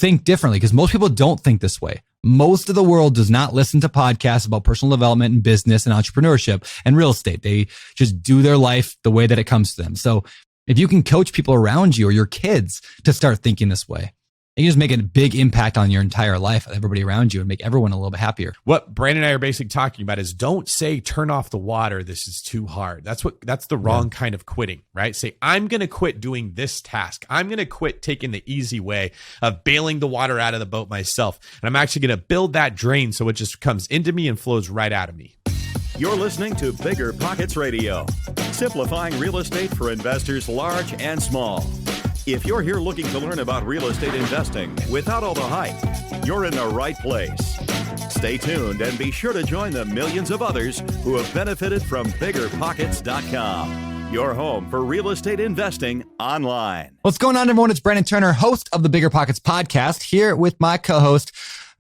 think differently, because most people don't think this way. Most of the world does not listen to podcasts about personal development and business and entrepreneurship and real estate. They just do their life the way that it comes to them. So if you can coach people around you or your kids to start thinking this way, you just make a big impact on your entire life, everybody around you, and make everyone a little bit happier. What Brandon and I are basically talking about is don't say, turn off the water. This is too hard. That's the wrong kind of quitting, right? Say, I'm going to quit doing this task. I'm going to quit taking the easy way of bailing the water out of the boat myself. And I'm actually going to build that drain so it just comes into me and flows right out of me. You're listening to BiggerPockets Radio, simplifying real estate for investors large and small. If you're here looking to learn about real estate investing without all the hype, you're in the right place. Stay tuned and be sure to join the millions of others who have benefited from BiggerPockets.com, your home for real estate investing online. What's going on, everyone? It's Brandon Turner, host of the BiggerPockets podcast, here with my co-host,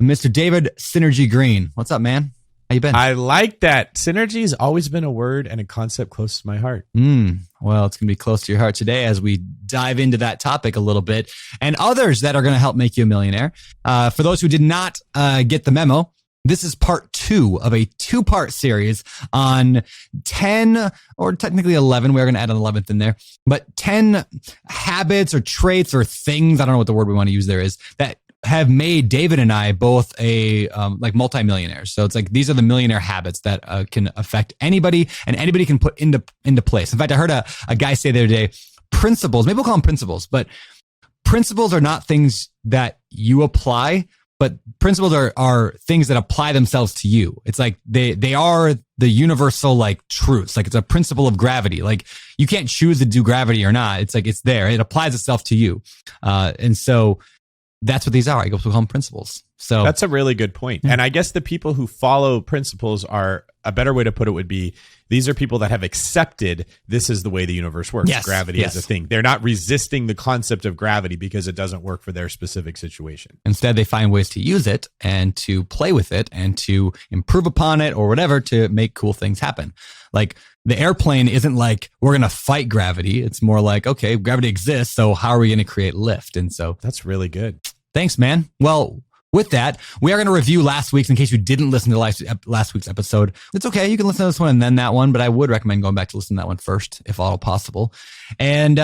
Mr. David Synergy Greene. What's up, man? How you been? I like that. Synergy has always been a word and a concept close to my heart. Well, it's going to be close to your heart today as we dive into that topic a little bit and others that are going to help make you a millionaire. For those who did not get the memo, this is part 2 of a 2-part series on 10 or technically 11. We're going to add an 11th in there, but 10 habits or traits or things. I don't know what the word we want to use there is that have made David and I both a like multimillionaires. So it's like these are the millionaire habits that can affect anybody and anybody can put into place. In fact, I heard a guy say the other day, principles, maybe we'll call them principles, but principles are not things that you apply, but principles are things that apply themselves to you. It's like they are the universal like truths. Like it's a principle of gravity. Like you can't choose to do gravity or not. It's like it's there. It applies itself to you. And so that's what these are. I guess we'll call them principles. So that's a really good point. And I guess the people who follow principles are, a better way to put it would be, these are people that have accepted this is the way the universe works. Yes, gravity is a thing. They're not resisting the concept of gravity because it doesn't work for their specific situation. Instead, they find ways to use it and to play with it and to improve upon it or whatever to make cool things happen. Like the airplane isn't like, we're going to fight gravity. It's more like, okay, gravity exists. So how are we going to create lift? And so that's really good. Thanks, man. Well, with that, we are going to review last week's in case you didn't listen to last week's episode. It's okay. You can listen to this one and then that one, but I would recommend going back to listen to that one first, if all possible. And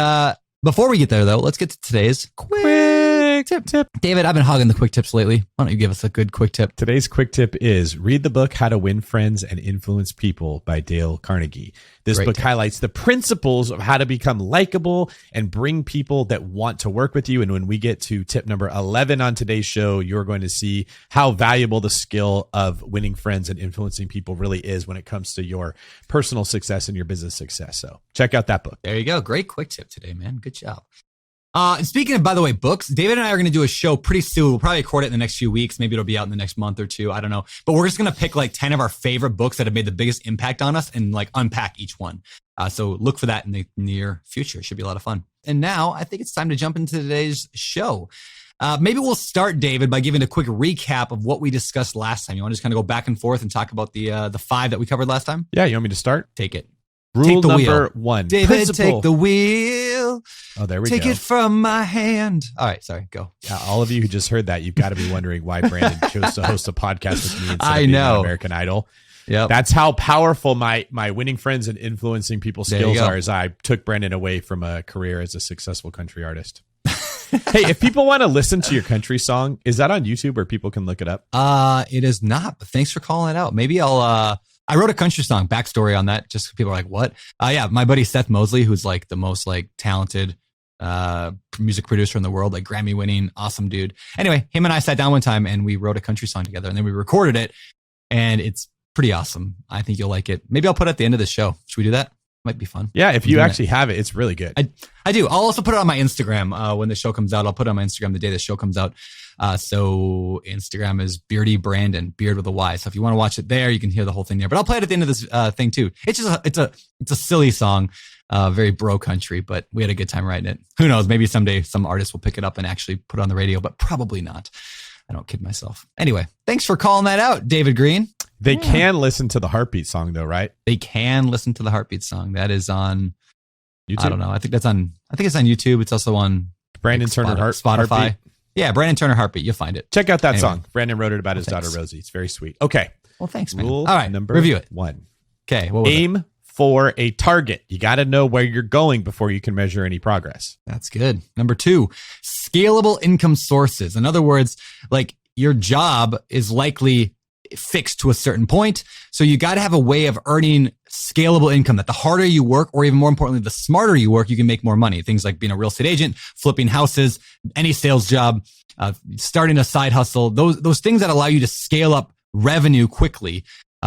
before we get there, though, let's get to today's quick tip. David, I've been hogging the quick tips lately. Why don't you give us a good quick tip? Today's quick tip is read the book How to Win Friends and Influence People by Dale Carnegie. This book highlights the principles of how to become likable and bring people that want to work with you. And when we get to tip number 11 on today's show, you're going to see how valuable the skill of winning friends and influencing people really is when it comes to your personal success and your business success. So check out that book. There you go. Great quick tip today, man. Good job. And speaking of, by the way, books, David and I are going to do a show pretty soon. We'll probably record it in the next few weeks. Maybe it'll be out in the next month or two. I don't know. But we're just going to pick like 10 of our favorite books that have made the biggest impact on us and like unpack each one. So look for that in the near future. It should be a lot of fun. And now I think it's time to jump into today's show. Maybe we'll start, David, by giving a quick recap of what we discussed last time. You want to just kind of go back and forth and talk about the 5 that we covered last time? Yeah, you want me to start? Take it. Rule take the number wheel. 1. David, Principle. take the wheel. Oh, there we take go. Take it from my hand. All right, sorry, go. Yeah, all of you who just heard that, you've got to be wondering why Brandon chose to host a podcast with me instead of I being know. on American Idol. Yeah, that's how powerful my winning friends and influencing people skills are. As I took Brandon away from a career as a successful country artist. Hey, if people want to listen to your country song, is that on YouTube where people can look it up? It is not, but thanks for calling it out. Maybe I wrote a country song backstory on that. Just people are like, what? Yeah, my buddy Seth Mosley, who's like the most like talented music producer in the world, like Grammy winning, awesome dude. Anyway, him and I sat down one time and we wrote a country song together and then we recorded it and it's pretty awesome. I think you'll like it. Maybe I'll put it at the end of the show. Should we do that? Might be fun. Yeah, if you actually have it, it's really good. I do. I'll also put it on my Instagram when the show comes out. I'll put it on my Instagram the day the show comes out. So Instagram is Beardy Brandon, Beard with a Y. So if you want to watch it there, you can hear the whole thing there. But I'll play it at the end of this thing too. It's just it's a silly song, very bro country, but we had a good time writing it. Who knows? Maybe someday some artist will pick it up and actually put it on the radio, but probably not. I don't kid myself. Anyway, thanks for calling that out, David Greene. They can listen to the Heartbeat song though, right? They can listen to the Heartbeat song. That is on YouTube. I don't know. I think it's on YouTube. It's also on Brandon Turner Spotify. Heartbeat. Yeah, Brandon Turner Heartbeat. You'll find it. Check out that song. Brandon wrote it about his daughter, Rosie. It's very sweet. Okay. Well, thanks, man. Rule All right, number review it. 1. Okay. What was Aim for a target. You got to know where you're going before you can measure any progress. That's good. Number 2, scalable income sources. In other words, like your job is likely fixed to a certain point. So you got to have a way of earning scalable income that the harder you work, or even more importantly, the smarter you work, you can make more money. Things like being a real estate agent, flipping houses, any sales job, starting a side hustle, those things that allow you to scale up revenue quickly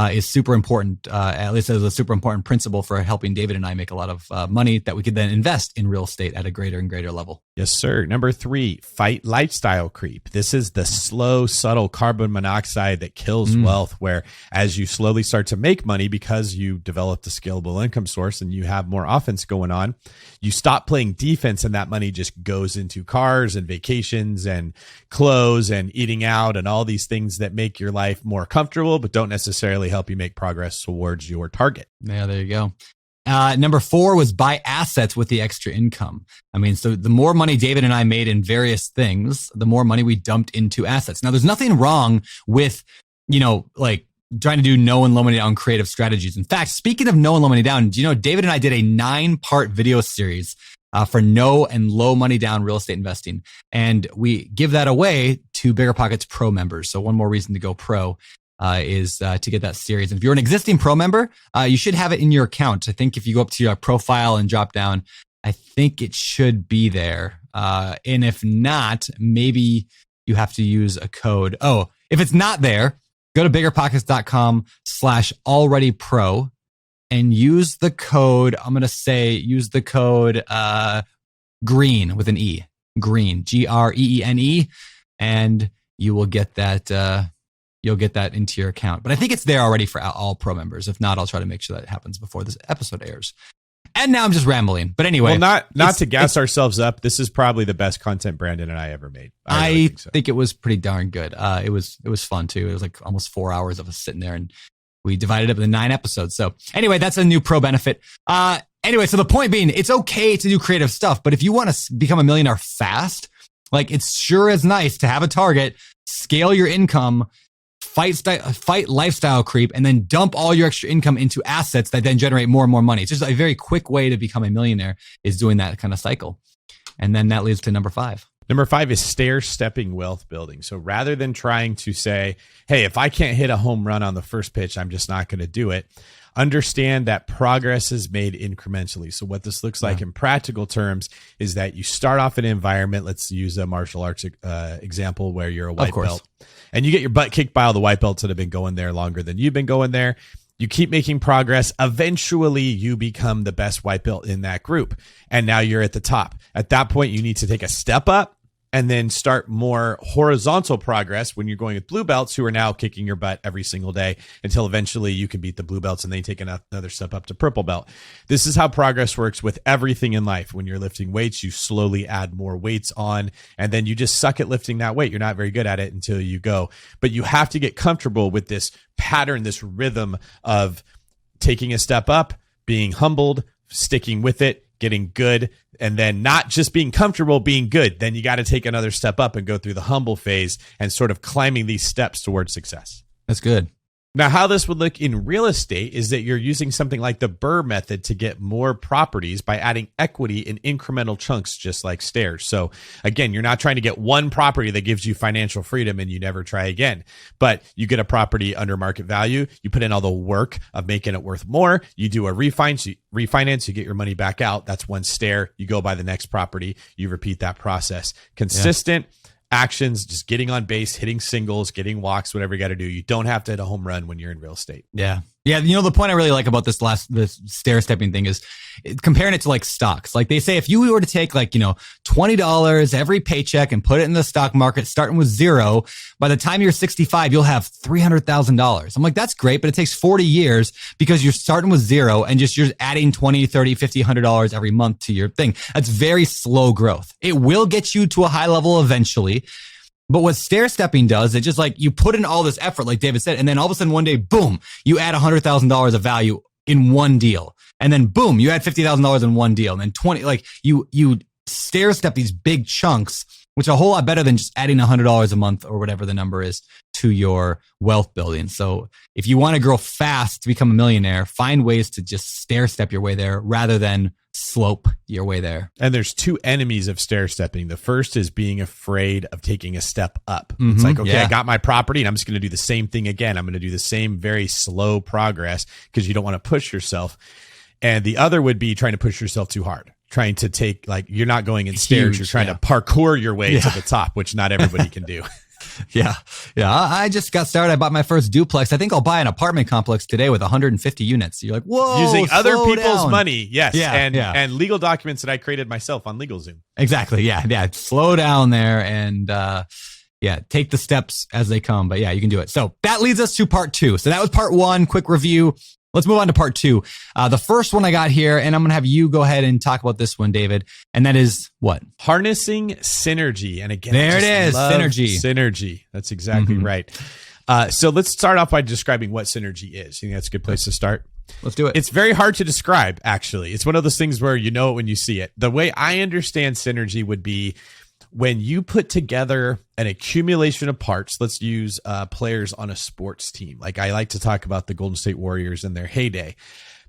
is super important. At least as a super important principle for helping David and I make a lot of money that we could then invest in real estate at a greater and greater level. Yes, sir. Number 3, fight lifestyle creep. This is the slow, subtle carbon monoxide that kills wealth, where as you slowly start to make money because you developed a scalable income source and you have more offense going on, you stop playing defense and that money just goes into cars and vacations and clothes and eating out and all these things that make your life more comfortable, but don't necessarily help you make progress towards your target. Yeah, there you go. Number 4 was buy assets with the extra income. I mean, so the more money David and I made in various things, the more money we dumped into assets. Now, there's nothing wrong with, like trying to do no and low money down creative strategies. In fact, speaking of no and low money down, do you know, David and I did a 9-part video series for no and low money down real estate investing. And we give that away to BiggerPockets Pro members. So one more reason to go pro is to get that series. And if you're an existing pro member, you should have it in your account. I think if you go up to your profile and drop down, I think it should be there. And if not, maybe you have to use a code. Oh, if it's not there, go to biggerpockets.com/alreadypro and use the code. I'm going to say use the code Greene with an E. Greene, Greene, and you will get that. You'll get that into your account. But I think it's there already for all pro members. If not, I'll try to make sure that happens before this episode airs. And now I'm just rambling. But anyway. Well, not to gas ourselves up. This is probably the best content Brandon and I ever made. I really think it was pretty darn good. It was fun too. It was like almost 4 hours of us sitting there, and we divided it up into 9 episodes. So anyway, that's a new pro benefit. Anyway, so the point being, it's okay to do creative stuff, but if you want to become a millionaire fast, like it's sure is nice to have a target, scale your income, fight lifestyle creep, and then dump all your extra income into assets that then generate more and more money. It's just a very quick way to become a millionaire is doing that kind of cycle. And then that leads to number 5. Number 5 is stair-stepping wealth building. So rather than trying to say, hey, if I can't hit a home run on the first pitch, I'm just not going to do it. Understand that progress is made incrementally. So what this looks like in practical terms is that you start off in an environment. Let's use a martial arts example where you're a white belt and you get your butt kicked by all the white belts that have been going there longer than you've been going there. You keep making progress. Eventually you become the best white belt in that group. And now you're at the top. At that point, you need to take a step up and then start more horizontal progress when you're going with blue belts who are now kicking your butt every single day until eventually you can beat the blue belts and then take another step up to purple belt. This is how progress works with everything in life. When you're lifting weights, you slowly add more weights on, and then you just suck at lifting that weight. You're not very good at it until you go. But you have to get comfortable with this pattern, this rhythm of taking a step up, being humbled, sticking with it, getting good, and then not just being comfortable, being good. Then you got to take another step up and go through the humble phase and sort of climbing these steps towards success. That's good. Now, how this would look in real estate is that you're using something like the Burr method to get more properties by adding equity in incremental chunks, just like stairs. So again, you're not trying to get one property that gives you financial freedom and you never try again, but you get a property under market value. You put in all the work of making it worth more. You do a refinance, you get your money back out. That's one stair. You go buy the next property. You repeat that process. Consistent actions, just getting on base, hitting singles, getting walks, whatever you got to do. You don't have to hit a home run when you're in real estate. Yeah. Yeah. You know, the point I really like about this stair stepping thing is comparing it to like stocks. Like they say, if you were to take like, $20 every paycheck and put it in the stock market, starting with zero, by the time you're 65, you'll have $300,000. I'm like, that's great, but it takes 40 years because you're starting with zero and you're adding $20, $30, $50, $100 every month to your thing. That's very slow growth. It will get you to a high level eventually. But what stair stepping does, it just like you put in all this effort, like David said, and then all of a sudden one day, boom, you add $100,000 of value in one deal. And then boom, you add $50,000 in one deal. And then 20, like you stair step these big chunks which is a whole lot better than just adding $100 a month or whatever the number is to your wealth building. So if you want to grow fast to become a millionaire, find ways to just stair step your way there rather than slope your way there. And there's two enemies of stair stepping. The first is being afraid of taking a step up. It's like, okay, I got my property and I'm just going to do the same thing again. I'm going to do the same very slow progress because you don't want to push yourself. And the other would be trying to push yourself too hard. Trying to take, like, you're not going in stairs, you're trying to parkour your way to the top, which not everybody can do. Yeah. I just got started. I bought my first duplex. I think I'll buy an apartment complex today with 150 units. You're like, whoa, using other people's down. money. Yes. Yeah, and legal documents that I created myself on LegalZoom. Exactly. Yeah. Slow down there and, take the steps as they come. But yeah, you can do it. So that leads us to part 2. So that was part 1, quick review. Let's move on to part 2. The first one I got here, and I'm going to have you go ahead and talk about this one, David. And that is what? Harnessing synergy. And again, there it is. Synergy. That's exactly right. So let's start off by describing what synergy is. I think that's a good place to start. Let's do it. It's very hard to describe, actually. It's one of those things where you know it when you see it. The way I understand synergy would be when you put together an accumulation of parts. Let's use players on a sports team. Like, I like to talk about the Golden State Warriors in their heyday.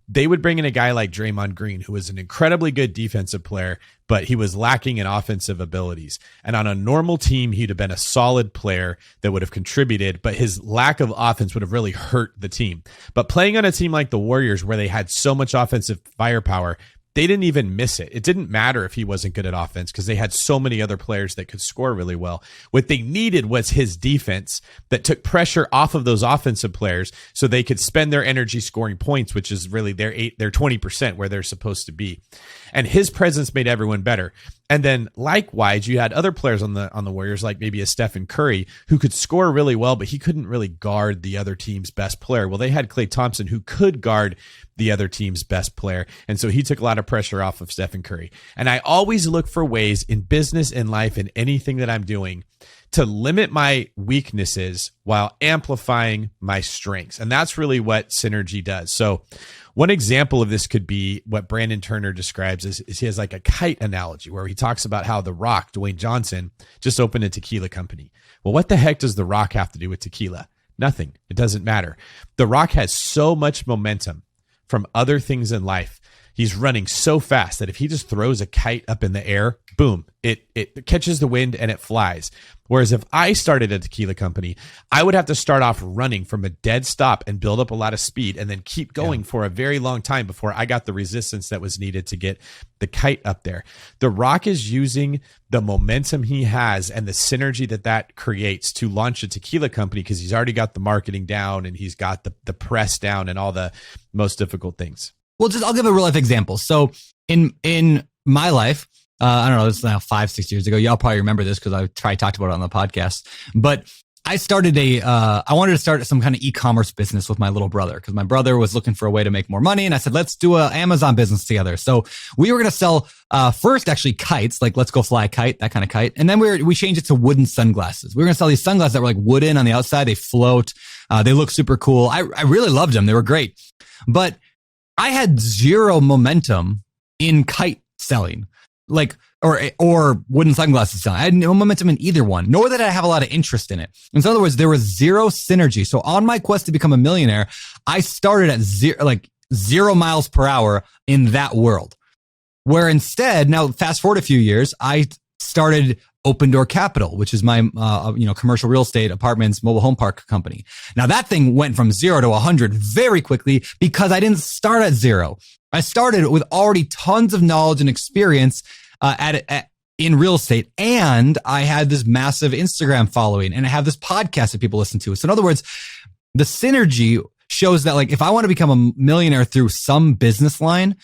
They would bring in a guy like Draymond Greene, who was an incredibly good defensive player, but he was lacking in offensive abilities. And on a normal team, he'd have been a solid player that would have contributed, but his lack of offense would have really hurt the team. But playing on a team like the Warriors, where they had so much offensive firepower, they didn't even miss it. It didn't matter if he wasn't good at offense because they had so many other players that could score really well. What they needed was his defense that took pressure off of those offensive players so they could spend their energy scoring points, which is really their 20% where they're supposed to be. And his presence made everyone better. And then likewise, you had other players on the Warriors, like maybe a Stephen Curry, who could score really well, but he couldn't really guard the other team's best player. Well, they had Klay Thompson, who could guard the other team's best player. And so he took a lot of pressure off of Stephen Curry. And I always look for ways in business, in life, in anything that I'm doing to limit my weaknesses while amplifying my strengths. And that's really what synergy does. So one example of this could be what Brandon Turner describes is he has like a kite analogy where he talks about how The Rock, Dwayne Johnson, just opened a tequila company. Well, what the heck does The Rock have to do with tequila? Nothing. It doesn't matter. The Rock has so much momentum from other things in life. He's running so fast that if he just throws a kite up in the air, boom, it catches the wind and it flies. Whereas if I started a tequila company, I would have to start off running from a dead stop and build up a lot of speed and then keep going for a very long time before I got the resistance that was needed to get the kite up there. The Rock is using the momentum he has and the synergy that creates to launch a tequila company because he's already got the marketing down and he's got the press down and all the most difficult things. Well, I'll give a real life example. So in my life, I don't know, this is now 5-6 years ago. Y'all probably remember this because I probably talked about it on the podcast. But I started I wanted to start some kind of e-commerce business with my little brother because my brother was looking for a way to make more money. And I said, let's do an Amazon business together. So we were going to sell first actually kites, like let's go fly a kite, that kind of kite. And then we changed it to wooden sunglasses. We were going to sell these sunglasses that were like wooden on the outside. They float. They look super cool. I really loved them. They were great. But I had zero momentum in kite selling, like, or wooden sunglasses selling. I had no momentum in either one, nor did I have a lot of interest in it. In other words, there was zero synergy. So on my quest to become a millionaire, I started at 0 miles per hour in that world. Where instead, now fast forward a few years, I started Open Door Capital, which is my, commercial real estate, apartments, mobile home park company. Now that thing went from 0 to 100 very quickly because I didn't start at 0. I started with already tons of knowledge and experience in real estate. And I had this massive Instagram following and I have this podcast that people listen to. So in other words, the synergy shows that like, if I want to become a millionaire through some business line,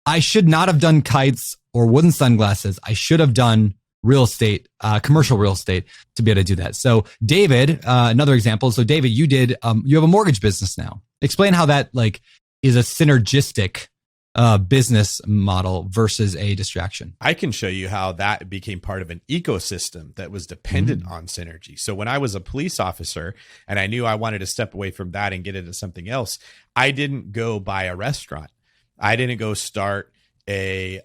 I should not have done kites or wooden sunglasses. I should have done real estate, commercial real estate to be able to do that. So David, another example. So David, you have a mortgage business now. Explain how that like is a synergistic business model versus a distraction. I can show you how that became part of an ecosystem that was dependent on synergy. So when I was a police officer and I knew I wanted to step away from that and get into something else, I didn't go buy a restaurant. I didn't go start a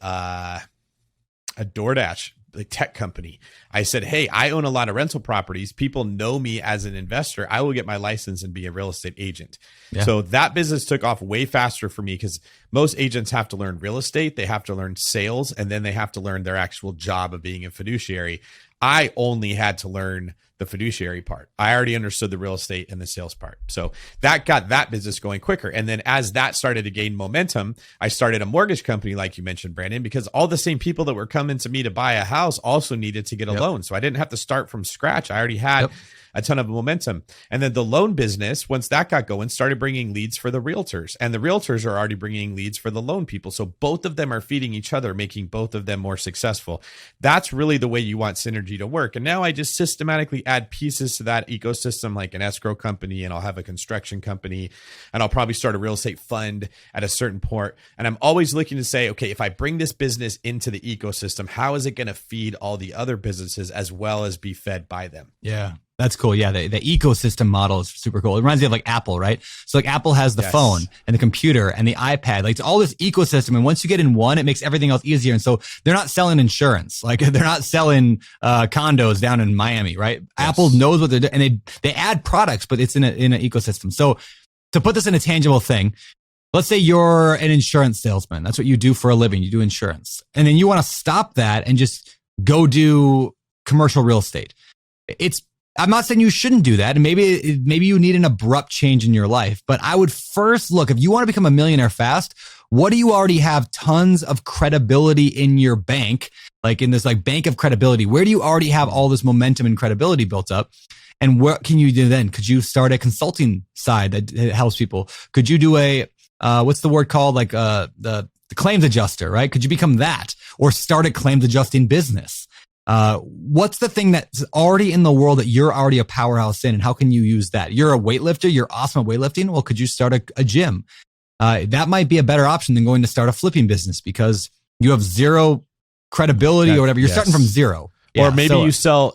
DoorDash tech company. I said, hey, I own a lot of rental properties. People know me as an investor. I will get my license and be a real estate agent. Yeah. So that business took off way faster for me because most agents have to learn real estate. They have to learn sales, and then they have to learn their actual job of being a fiduciary. I only had to learn the fiduciary part. I already understood the real estate and the sales part. So that got that business going quicker. And then as that started to gain momentum, I started a mortgage company, like you mentioned, Brandon, because all the same people that were coming to me to buy a house also needed to get a loan. So I didn't have to start from scratch. I already had a ton of momentum. And then the loan business, once that got going, started bringing leads for the realtors, and the realtors are already bringing leads for the loan people. So both of them are feeding each other, making both of them more successful. That's really the way you want synergy to work. And now I just systematically add pieces to that ecosystem, like an escrow company, and I'll have a construction company, and I'll probably start a real estate fund at a certain point. And I'm always looking to say, okay, if I bring this business into the ecosystem, how is it going to feed all the other businesses as well as be fed by them? Yeah. That's cool. Yeah. The ecosystem model is super cool. It reminds me of like Apple, right? So like Apple has the phone and the computer and the iPad, like it's all this ecosystem. And once you get in one, it makes everything else easier. And so they're not selling insurance. Like they're not selling, condos down in Miami, right? Apple knows what they're doing, and they add products, but it's in an ecosystem. So to put this in a tangible thing, let's say you're an insurance salesman. That's what you do for a living. You do insurance. And then you want to stop that and just go do commercial real estate. I'm not saying you shouldn't do that. And maybe you need an abrupt change in your life, but I would first look, if you want to become a millionaire fast, what do you already have tons of credibility in your bank? Like in this like bank of credibility, where do you already have all this momentum and credibility built up? And what can you do then? Could you start a consulting side that helps people? Could you do what's the word called? Like, the claims adjuster, right? Could you become that or start a claims adjusting business? What's the thing that's already in the world that you're already a powerhouse in, and how can you use that? You're a weightlifter. You're awesome at weightlifting. Well, could you start a gym? That might be a better option than going to start a flipping business because you have zero credibility or whatever. You're starting from zero. Or maybe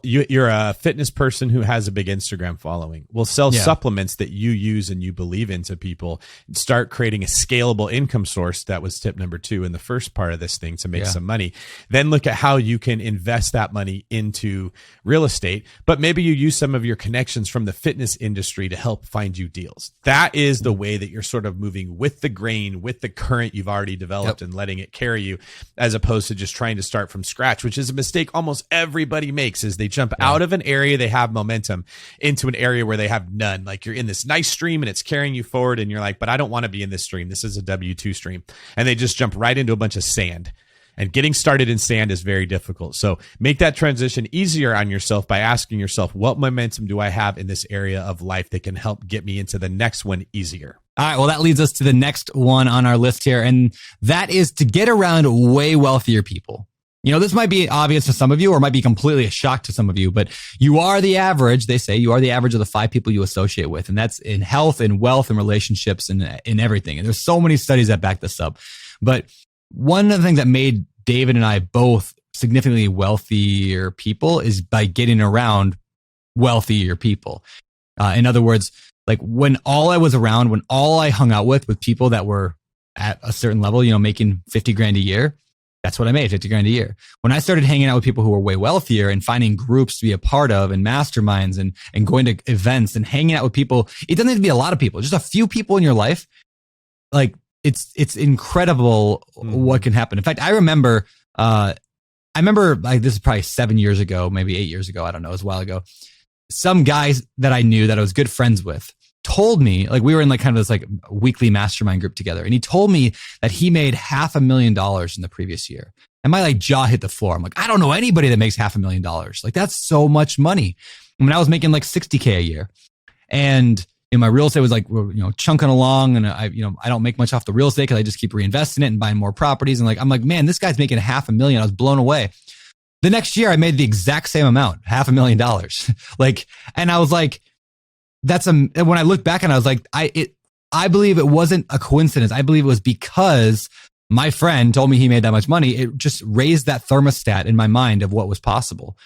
you're a fitness person who has a big Instagram following. We'll sell supplements that you use and you believe in to people. Start creating a scalable income source. That was tip number 2 in the first part of this thing, to make some money. Then look at how you can invest that money into real estate. But maybe you use some of your connections from the fitness industry to help find you deals. That is the way that you're sort of moving with the grain, with the current you've already developed, and letting it carry you, as opposed to just trying to start from scratch, which is a mistake almost everybody makes. Is they jump out of an area they have momentum into an area where they have none. Like you're in this nice stream and it's carrying you forward, and you're like, but I don't want to be in this stream. This is a W2 stream. And they just jump right into a bunch of sand. And getting started in sand is very difficult. So make that transition easier on yourself by asking yourself, what momentum do I have in this area of life that can help get me into the next one easier? All right. Well, that leads us to the next one on our list here. And that is to get around way wealthier people. You know, this might be obvious to some of you, or might be completely a shock to some of you, but you are the average. They say you are the average of the 5 people you associate with. And that's in health and wealth and relationships and in everything. And there's so many studies that back this up. But one of the things that made David and I both significantly wealthier people is by getting around wealthier people. In other words, like when all I was around, when all I hung out with people that were at a certain level, you know, making 50 grand a year, that's what I made, 50 grand a year. When I started hanging out with people who were way wealthier and finding groups to be a part of and masterminds and going to events and hanging out with people, it doesn't need to be a lot of people, just a few people in your life. Like it's incredible what can happen. In fact, I remember like this is probably 7 years ago, maybe 8 years ago. I don't know. It was a while ago. Some guys that I knew that I was good friends with told me, like we were in like kind of this like weekly mastermind group together. And he told me that he made $500,000 in the previous year. And my like jaw hit the floor. I'm like, I don't know anybody that makes $500,000. Like that's so much money. I mean, I was making like 60K a year. And you know, my real estate was like, you know, chunking along. And I don't make much off the real estate because I just keep reinvesting it and buying more properties. And like, I'm like, man, this guy's making $500,000. I was blown away. The next year I made the exact same amount, $500,000. Like, and I was like, when I look back and I was like, I believe it wasn't a coincidence. I believe it was because my friend told me he made that much money. It just raised that thermostat in my mind of what was possible.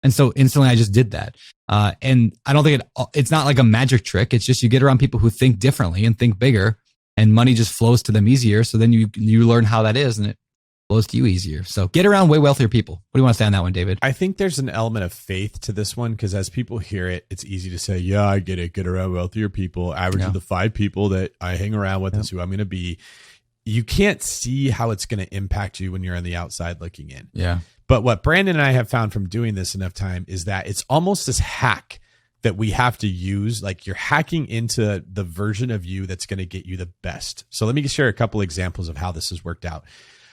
And so instantly I just did that. And I don't think it's not like a magic trick. It's just you get around people who think differently and think bigger, and money just flows to them easier. So then you learn how that is, and flows to you easier. So get around way wealthier people. What do you want to say on that one, David? I think there's an element of faith to this one because as people hear it, it's easy to say, yeah, I get it. Get around wealthier people. Average of the 5 people that I hang around with is who I'm going to be. You can't see how it's going to impact you when you're on the outside looking in. Yeah. But what Brandon and I have found from doing this enough time is that it's almost this hack that we have to use. Like you're hacking into the version of you that's going to get you the best. So let me share a couple examples of how this has worked out.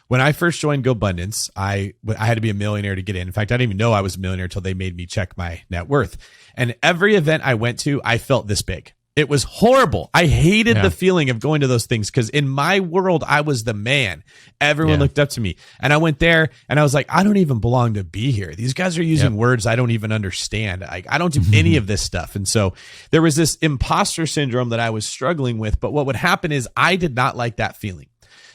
When I first joined GoBundance, I had to be a millionaire to get in. In fact, I didn't even know I was a millionaire until they made me check my net worth. And every event I went to, I felt this big. It was horrible. I hated the feeling of going to those things because in my world, I was the man. Everyone looked up to me. And I went there and I was like, I don't even belong to be here. These guys are using words I don't even understand. I don't do any of this stuff. And so there was this imposter syndrome that I was struggling with. But what would happen is I did not like that feeling.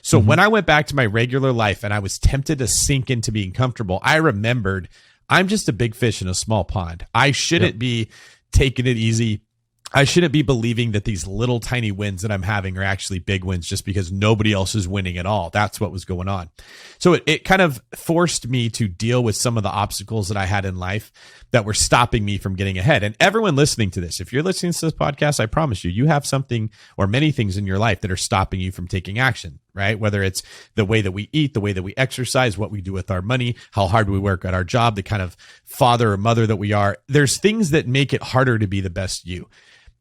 So when I went back to my regular life and I was tempted to sink into being comfortable, I remembered I'm just a big fish in a small pond. I shouldn't be taking it easy. I shouldn't be believing that these little tiny wins that I'm having are actually big wins just because nobody else is winning at all. That's what was going on. So it kind of forced me to deal with some of the obstacles that I had in life that were stopping me from getting ahead. And everyone listening to this, if you're listening to this podcast, I promise you, you have something or many things in your life that are stopping you from taking action, right? Whether it's the way that we eat, the way that we exercise, what we do with our money, how hard we work at our job, the kind of father or mother that we are. There's things that make it harder to be the best you.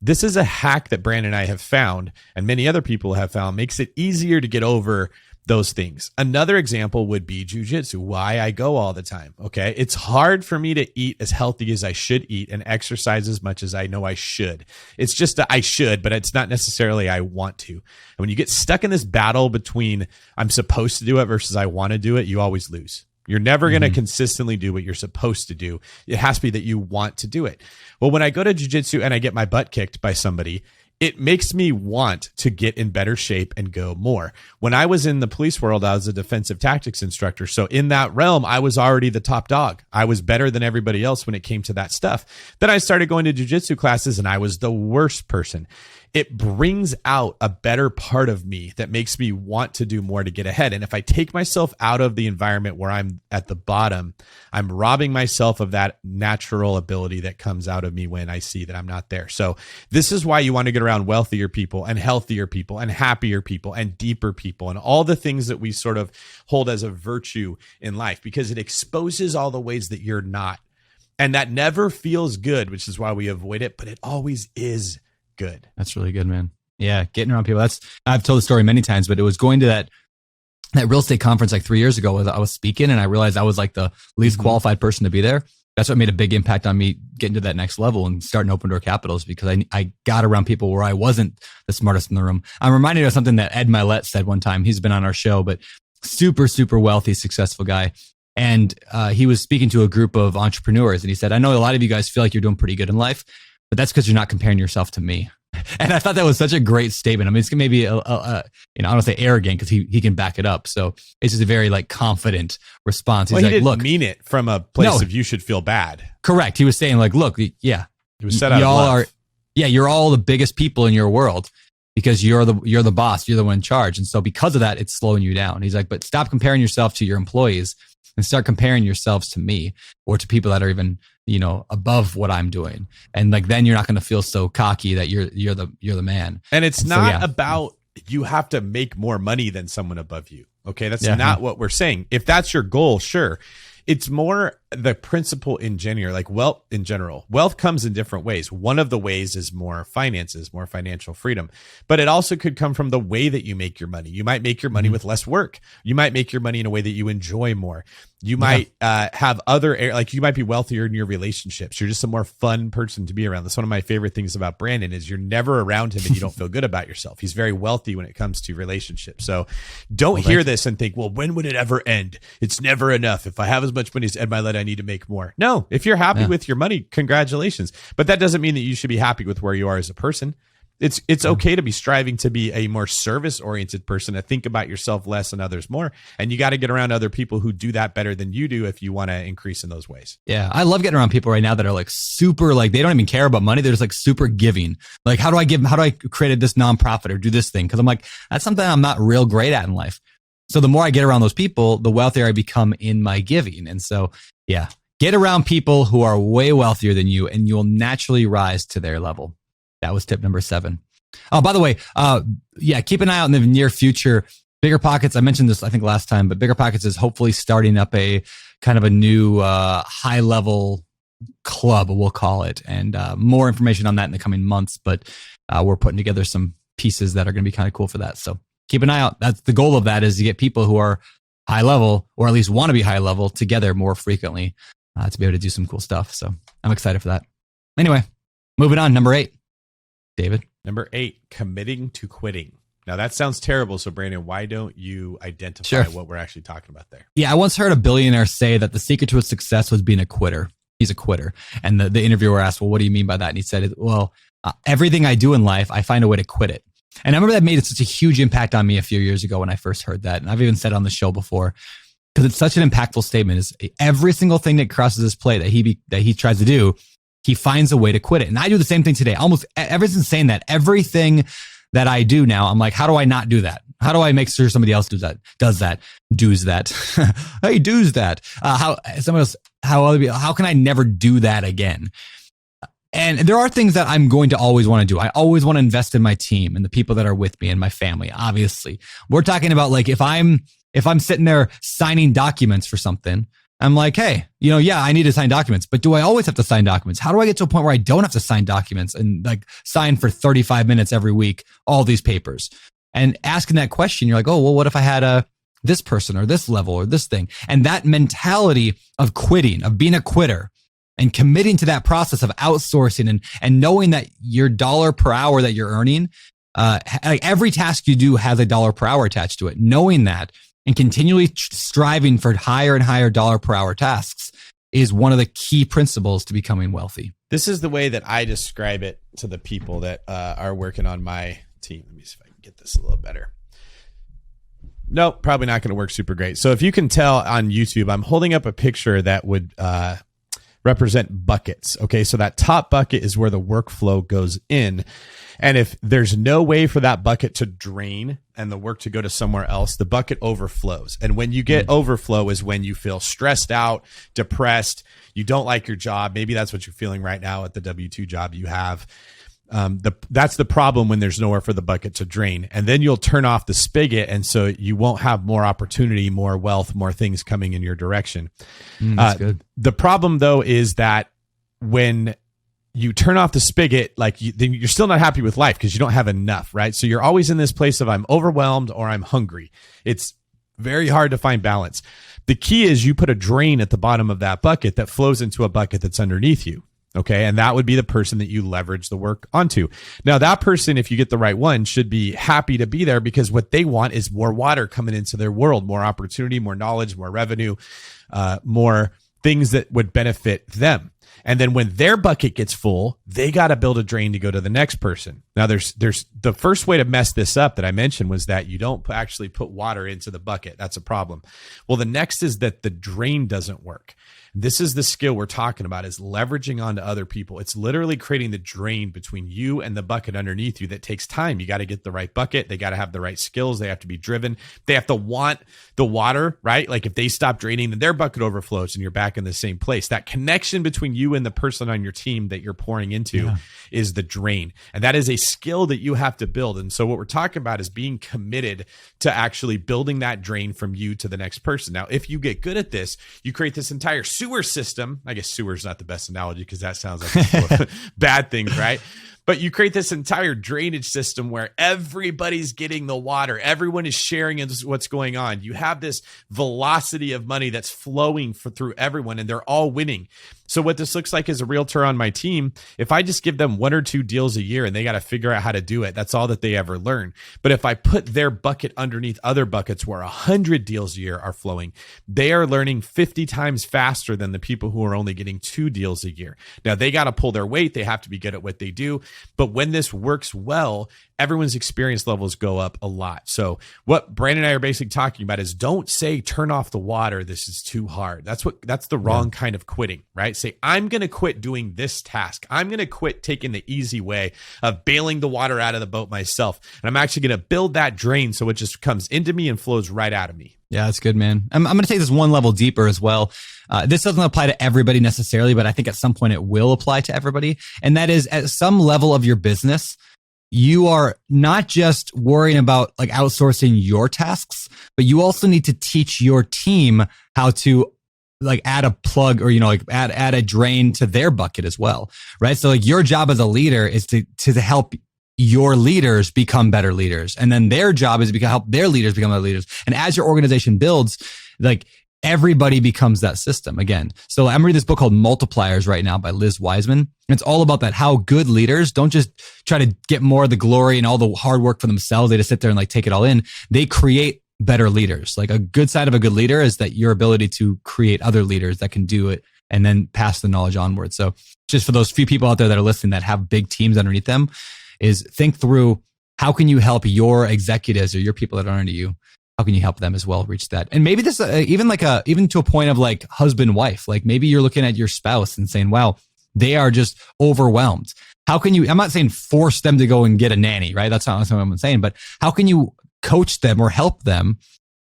This is a hack that Brandon and I have found, and many other people have found, makes it easier to get over those things. Another example would be jujitsu, why I go all the time. Okay. It's hard for me to eat as healthy as I should eat and exercise as much as I know I should. It's just that I should, but it's not necessarily I want to. And when you get stuck in this battle between I'm supposed to do it versus I want to do it, you always lose. You're never going to consistently do what you're supposed to do. It has to be that you want to do it. Well, when I go to jiu-jitsu and I get my butt kicked by somebody, it makes me want to get in better shape and go more. When I was in the police world, I was a defensive tactics instructor. So in that realm, I was already the top dog. I was better than everybody else when it came to that stuff. Then I started going to jiu-jitsu classes and I was the worst person. It brings out a better part of me that makes me want to do more to get ahead. And if I take myself out of the environment where I'm at the bottom, I'm robbing myself of that natural ability that comes out of me when I see that I'm not there. So this is why you want to get around wealthier people and healthier people and happier people and deeper people and all the things that we sort of hold as a virtue in life, because it exposes all the ways that you're not. And that never feels good, which is why we avoid it, but it always is good. That's really good, man. Yeah, getting around people. I've told the story many times, but it was going to that real estate conference like 3 years ago. I was speaking and I realized I was like the least qualified person to be there. That's what made a big impact on me getting to that next level and starting Open Door Capitals, because I got around people where I wasn't the smartest in the room. I'm reminded of something that Ed Milet said one time. He's been on our show, but super, super wealthy, successful guy. And he was speaking to a group of entrepreneurs and he said, I know a lot of you guys feel like you're doing pretty good in life, but that's because you're not comparing yourself to me. And I thought that was such a great statement. I mean, it's maybe I don't want to say arrogant because he can back it up. So it's just a very like confident response. He's well, like, he didn't look, mean it from a place of you should feel bad. Correct. He was saying like, look, yeah, it was set out of love. You're all the biggest people in your world because you're the boss. You're the one in charge. And so because of that, it's slowing you down. He's like, but stop comparing yourself to your employees and start comparing yourselves to me or to people that are even, above what I'm doing. And like, then you're not going to feel so cocky that you're the man. And it's not about you have to make more money than someone above you. Okay. That's not what we're saying. If that's your goal, sure. It's more the principle in general, like wealth in general. Wealth comes in different ways. One of the ways is more finances, more financial freedom, but it also could come from the way that you make your money. You might make your money with less work. You might make your money in a way that you enjoy more. You might have like you might be wealthier in your relationships. You're just a more fun person to be around. That's one of my favorite things about Brandon is you're never around him and you don't feel good about yourself. He's very wealthy when it comes to relationships. So don't hear this and think, well, when would it ever end? It's never enough. If I have as much money as Ed Milet, I need to make more. No, if you're happy with your money, congratulations. But that doesn't mean that you should be happy with where you are as a person. It's okay to be striving to be a more service-oriented person, to think about yourself less and others more. And you got to get around other people who do that better than you do if you want to increase in those ways. Yeah, I love getting around people right now that are like super, like they don't even care about money. They're just like super giving. Like, how do I create this nonprofit or do this thing? Because I'm like, that's something I'm not real great at in life. So the more I get around those people, the wealthier I become in my giving. And so, yeah, get around people who are way wealthier than you, and you'll naturally rise to their level. That was tip number 7. Oh, by the way, keep an eye out in the near future. BiggerPockets, I mentioned this, I think, last time, but BiggerPockets is hopefully starting up a kind of a new high level club, we'll call it. And more information on that in the coming months. But we're putting together some pieces that are going to be kind of cool for that. So keep an eye out. That's the goal of that, is to get people who are high level, or at least want to be high level, together more frequently to be able to do some cool stuff. So I'm excited for that. Anyway, moving on. Number 8, David. Number 8, committing to quitting. Now that sounds terrible. So Brandon, why don't you identify what we're actually talking about there? Yeah, I once heard a billionaire say that the secret to his success was being a quitter. He's a quitter. And the interviewer asked, well, what do you mean by that? And he said, well, everything I do in life, I find a way to quit it. And I remember that made such a huge impact on me a few years ago when I first heard that. And I've even said it on the show before, because it's such an impactful statement. Is every single thing that crosses his plate that he tries to do, he finds a way to quit it. And I do the same thing today. Almost ever since saying that, everything that I do now, I'm like, how do I not do that? How do I make sure somebody else does that? Hey, does that. How can I never do that again? And there are things that I'm going to always want to do. I always want to invest in my team and the people that are with me and my family. Obviously, we're talking about, like, if I'm sitting there signing documents for something, I'm like, hey, I need to sign documents, but do I always have to sign documents? How do I get to a point where I don't have to sign documents and like sign for 35 minutes every week, all these papers? And asking that question, you're like, oh, well, what if I had this person or this level or this thing? And that mentality of quitting, of being a quitter, and committing to that process of outsourcing and knowing that your dollar per hour that you're earning, like every task you do has a dollar per hour attached to it. Knowing that and continually striving for higher and higher dollar per hour tasks is one of the key principles to becoming wealthy. This is the way that I describe it to the people that are working on my team. Let me see if I can get this a little better. Nope, probably not going to work super great. So if you can tell on YouTube, I'm holding up a picture that would represent buckets. Okay, so that top bucket is where the workflow goes in. And if there's no way for that bucket to drain and the work to go to somewhere else, the bucket overflows. And when you get overflow is when you feel stressed out, depressed, you don't like your job. Maybe that's what you're feeling right now at the W-2 job you have. That's the problem when there's nowhere for the bucket to drain. And then you'll turn off the spigot. And so you won't have more opportunity, more wealth, more things coming in your direction. That's good. The problem though is that when you turn off the spigot, then you're still not happy with life because you don't have enough, right? So you're always in this place of I'm overwhelmed or I'm hungry. It's very hard to find balance. The key is you put a drain at the bottom of that bucket that flows into a bucket that's underneath you. Okay. And that would be the person that you leverage the work onto. Now, that person, if you get the right one, should be happy to be there because what they want is more water coming into their world, more opportunity, more knowledge, more revenue, more things that would benefit them. And then when their bucket gets full, they got to build a drain to go to the next person. Now, there's the first way to mess this up that I mentioned was that you don't actually put water into the bucket. That's a problem. Well, the next is that the drain doesn't work. This is the skill we're talking about, is leveraging onto other people. It's literally creating the drain between you and the bucket underneath you that takes time. You got to get the right bucket. They got to have the right skills. They have to be driven. They have to want the water, right? Like if they stop draining, then their bucket overflows and you're back in the same place. That connection between you and the person on your team that you're pouring into is the drain. And that is a skill that you have to build. And so what we're talking about is being committed to actually building that drain from you to the next person. Now, if you get good at this, you create this entire sewer system. I guess sewer is not the best analogy because that sounds like it's full of bad things, right? But you create this entire drainage system where everybody's getting the water. Everyone is sharing in what's going on. You have this velocity of money that's flowing through everyone and they're all winning. So what this looks like as a realtor on my team, if I just give them 1 or 2 deals a year and they got to figure out how to do it, that's all that they ever learn. But if I put their bucket underneath other buckets where 100 deals a year are flowing, they are learning 50 times faster than the people who are only getting 2 deals a year. Now they got to pull their weight. They have to be good at what they do. But when this works well, everyone's experience levels go up a lot. So what Brandon and I are basically talking about is don't say turn off the water. This is too hard. That's the wrong kind of quitting, right? say, I'm going to quit doing this task. I'm going to quit taking the easy way of bailing the water out of the boat myself. And I'm actually going to build that drain so it just comes into me and flows right out of me. Yeah, that's good, man. I'm going to take this one level deeper as well. This doesn't apply to everybody necessarily, but I think at some point it will apply to everybody. And that is, at some level of your business, you are not just worrying about like outsourcing your tasks, but you also need to teach your team how to like add a plug or, like add a drain to their bucket as well. Right. So like your job as a leader is to help your leaders become better leaders. And then their job is to help their leaders become better leaders. And as your organization builds, like everybody becomes that system again. So I'm reading this book called Multipliers right now by Liz Wiseman. It's all about that, how good leaders don't just try to get more of the glory and all the hard work for themselves. They just sit there and like take it all in. They create better leaders. Like a good side of a good leader is that your ability to create other leaders that can do it and then pass the knowledge onward. So just for those few people out there that are listening that have big teams underneath them, is think through how can you help your executives or your people that are under you. How can you help them as well reach that? And maybe this, even to a point of like husband, wife, like maybe you're looking at your spouse and saying, wow, they are just overwhelmed. How can you, I'm not saying force them to go and get a nanny, right? That's not what I'm saying, but how can you coach them or help them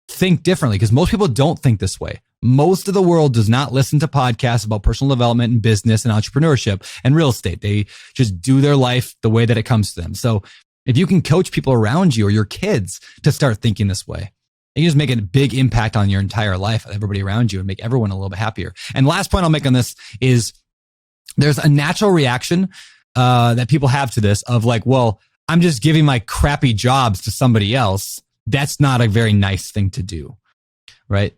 think differently? Because most people don't think this way. Most of the world does not listen to podcasts about personal development and business and entrepreneurship and real estate. They just do their life the way that it comes to them. So if you can coach people around you or your kids to start thinking this way, you just make a big impact on your entire life, everybody around you, and make everyone a little bit happier. And last point I'll make on this is there's a natural reaction that people have to this of like, well, I'm just giving my crappy jobs to somebody else. That's not a very nice thing to do, right?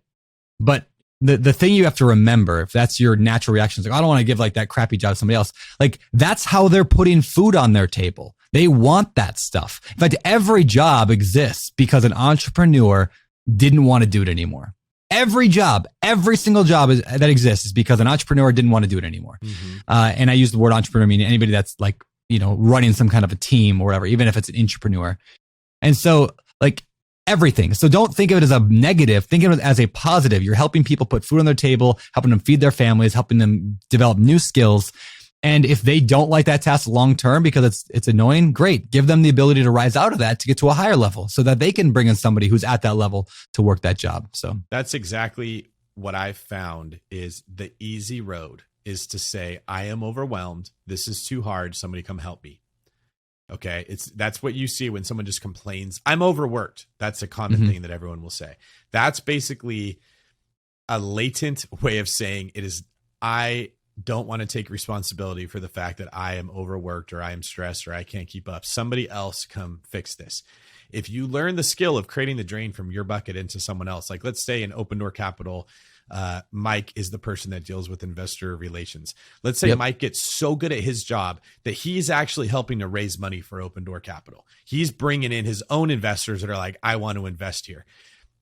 But the thing you have to remember, if that's your natural reaction, is like, I don't want to give like that crappy job to somebody else. Like that's how they're putting food on their table. They want that stuff. In fact, every job exists because an entrepreneur didn't want to do it anymore. Every job, every single job that exists is because an entrepreneur didn't want to do it anymore. Mm-hmm. And I use the word entrepreneur, meaning anybody that's like, running some kind of a team or whatever, even if it's an entrepreneur. And so like everything. So don't think of it as a negative. Think of it as a positive. You're helping people put food on their table, helping them feed their families, helping them develop new skills. And if they don't like that task long term because it's annoying, great. Give them the ability to rise out of that to get to a higher level so that they can bring in somebody who's at that level to work that job. So that's exactly what I've found is the easy road is to say, I am overwhelmed. This is too hard. Somebody come help me. Okay. That's what you see when someone just complains. I'm overworked. That's a common thing that everyone will say. That's basically a latent way of saying it is, I don't want to take responsibility for the fact that I am overworked or I am stressed or I can't keep up. Somebody else come fix this. If you learn the skill of creating the drain from your bucket into someone else, like let's say in Open Door Capital, Mike is the person that deals with investor relations. Let's say Mike gets so good at his job that he's actually helping to raise money for Open Door Capital. He's bringing in his own investors that are like, I want to invest here.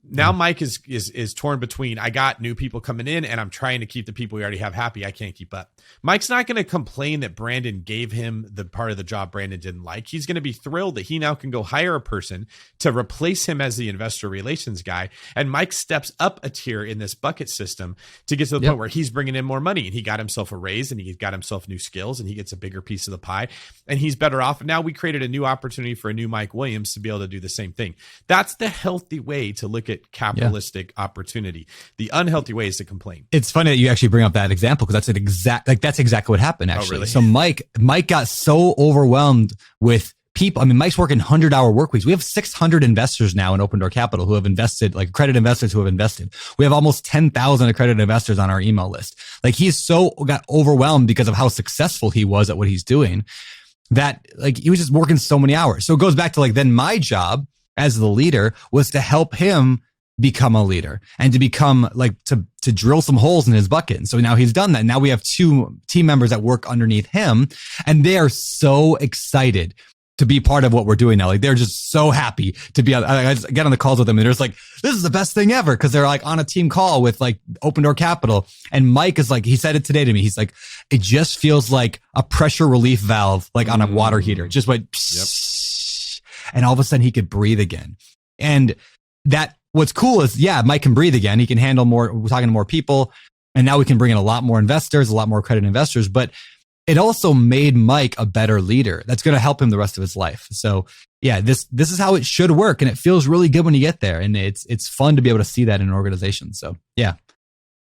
Now Mike is torn between, I got new people coming in and I'm trying to keep the people we already have happy. I can't keep up. Mike's not going to complain that Brandon gave him the part of the job Brandon didn't like. He's going to be thrilled that he now can go hire a person to replace him as the investor relations guy. And Mike steps up a tier in this bucket system to get to the point where he's bringing in more money and he got himself a raise and he got himself new skills and he gets a bigger piece of the pie and he's better off. Now we created a new opportunity for a new Mike Williams to be able to do the same thing. That's the healthy way to look at capitalistic opportunity. The unhealthy way is to complain. It's funny that you actually bring up that example because that's exactly what happened actually. Oh, really? So Mike got so overwhelmed with people. I mean, Mike's working 100-hour work weeks. We have 600 investors now in Open Door Capital who have invested, like accredited investors who have invested. We have almost 10,000 accredited investors on our email list. Like he's so got overwhelmed because of how successful he was at what he's doing that like he was just working so many hours. So it goes back to like then my job as the leader was to help him become a leader and to become like to drill some holes in his bucket. And so now he's done that. Now we have 2 team members that work underneath him and they are so excited to be part of what we're doing now. Like they're just so happy to be I just get on the calls with them and they're just like, this is the best thing ever. Cause they're like on a team call with like Open Door Capital. And Mike is like, he said it today to me. He's like, it just feels like a pressure relief valve, like on a water heater. It just went, and all of a sudden he could breathe again. And what's cool is, Mike can breathe again. He can handle more, we're talking to more people. And now we can bring in a lot more investors, a lot more accredited investors, but it also made Mike a better leader. That's going to help him the rest of his life. So yeah, this is how it should work. And it feels really good when you get there. And it's fun to be able to see that in an organization. So yeah,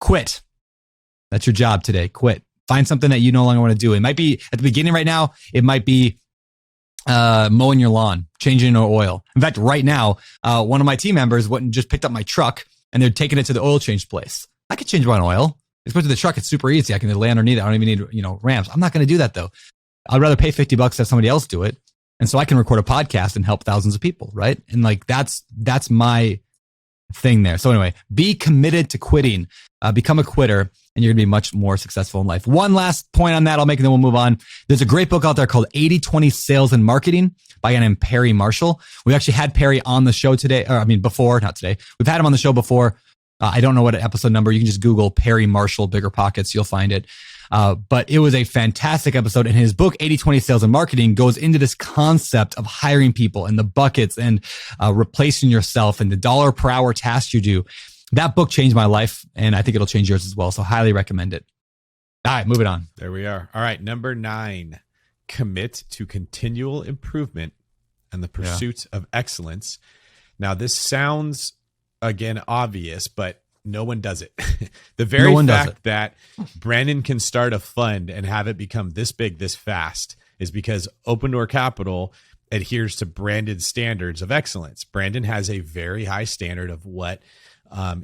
quit. That's your job today. Quit. Find something that you no longer want to do. It might be at the beginning right now. It might be mowing your lawn, changing your oil. In fact, right now, one of my team members went and just picked up my truck and they're taking it to the oil change place. I could change my oil. It's put to the truck. It's super easy. I can lay underneath it. I don't even need, ramps. I'm not going to do that though. I'd rather pay $50 to have somebody else do it. And so I can record a podcast and help thousands of people. Right. And like, that's my thing there. So anyway, be committed to quitting, become a quitter, and you're going to be much more successful in life. One last point on that I'll make, and then we'll move on. There's a great book out there called 80/20 Sales and Marketing by a guy named Perry Marshall. We actually had Perry on the show today, before, not today. We've had him on the show before. I don't know what episode number. You can just Google Perry Marshall, BiggerPockets. You'll find it. But it was a fantastic episode. And his book, 80/20 Sales and Marketing, goes into this concept of hiring people and the buckets and replacing yourself and the dollar per hour tasks you do. That book changed my life, and I think it'll change yours as well. So highly recommend it. All right, moving on. There we are. All right, number 9, commit to continual improvement and the pursuit of excellence. Now, this sounds, again, obvious, but no one does it. The very fact that Brandon can start a fund and have it become this big, this fast is because Open Door Capital adheres to Brandon's standards of excellence. Brandon has a very high standard of what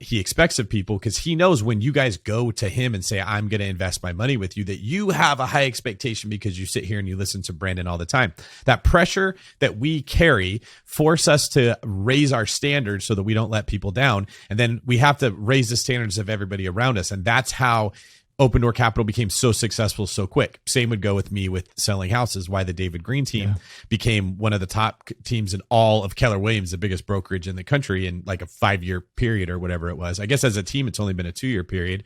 he expects of people, because he knows when you guys go to him and say, I'm going to invest my money with you, that you have a high expectation because you sit here and you listen to Brandon all the time. That pressure that we carry force us to raise our standards so that we don't let people down. And then we have to raise the standards of everybody around us. And that's how Open Door Capital became so successful so quick. Same would go with me with selling houses, why the David Greene team became one of the top teams in all of Keller Williams, the biggest brokerage in the country, in like a 5-year period or whatever it was. I guess as a team, it's only been a 2-year period,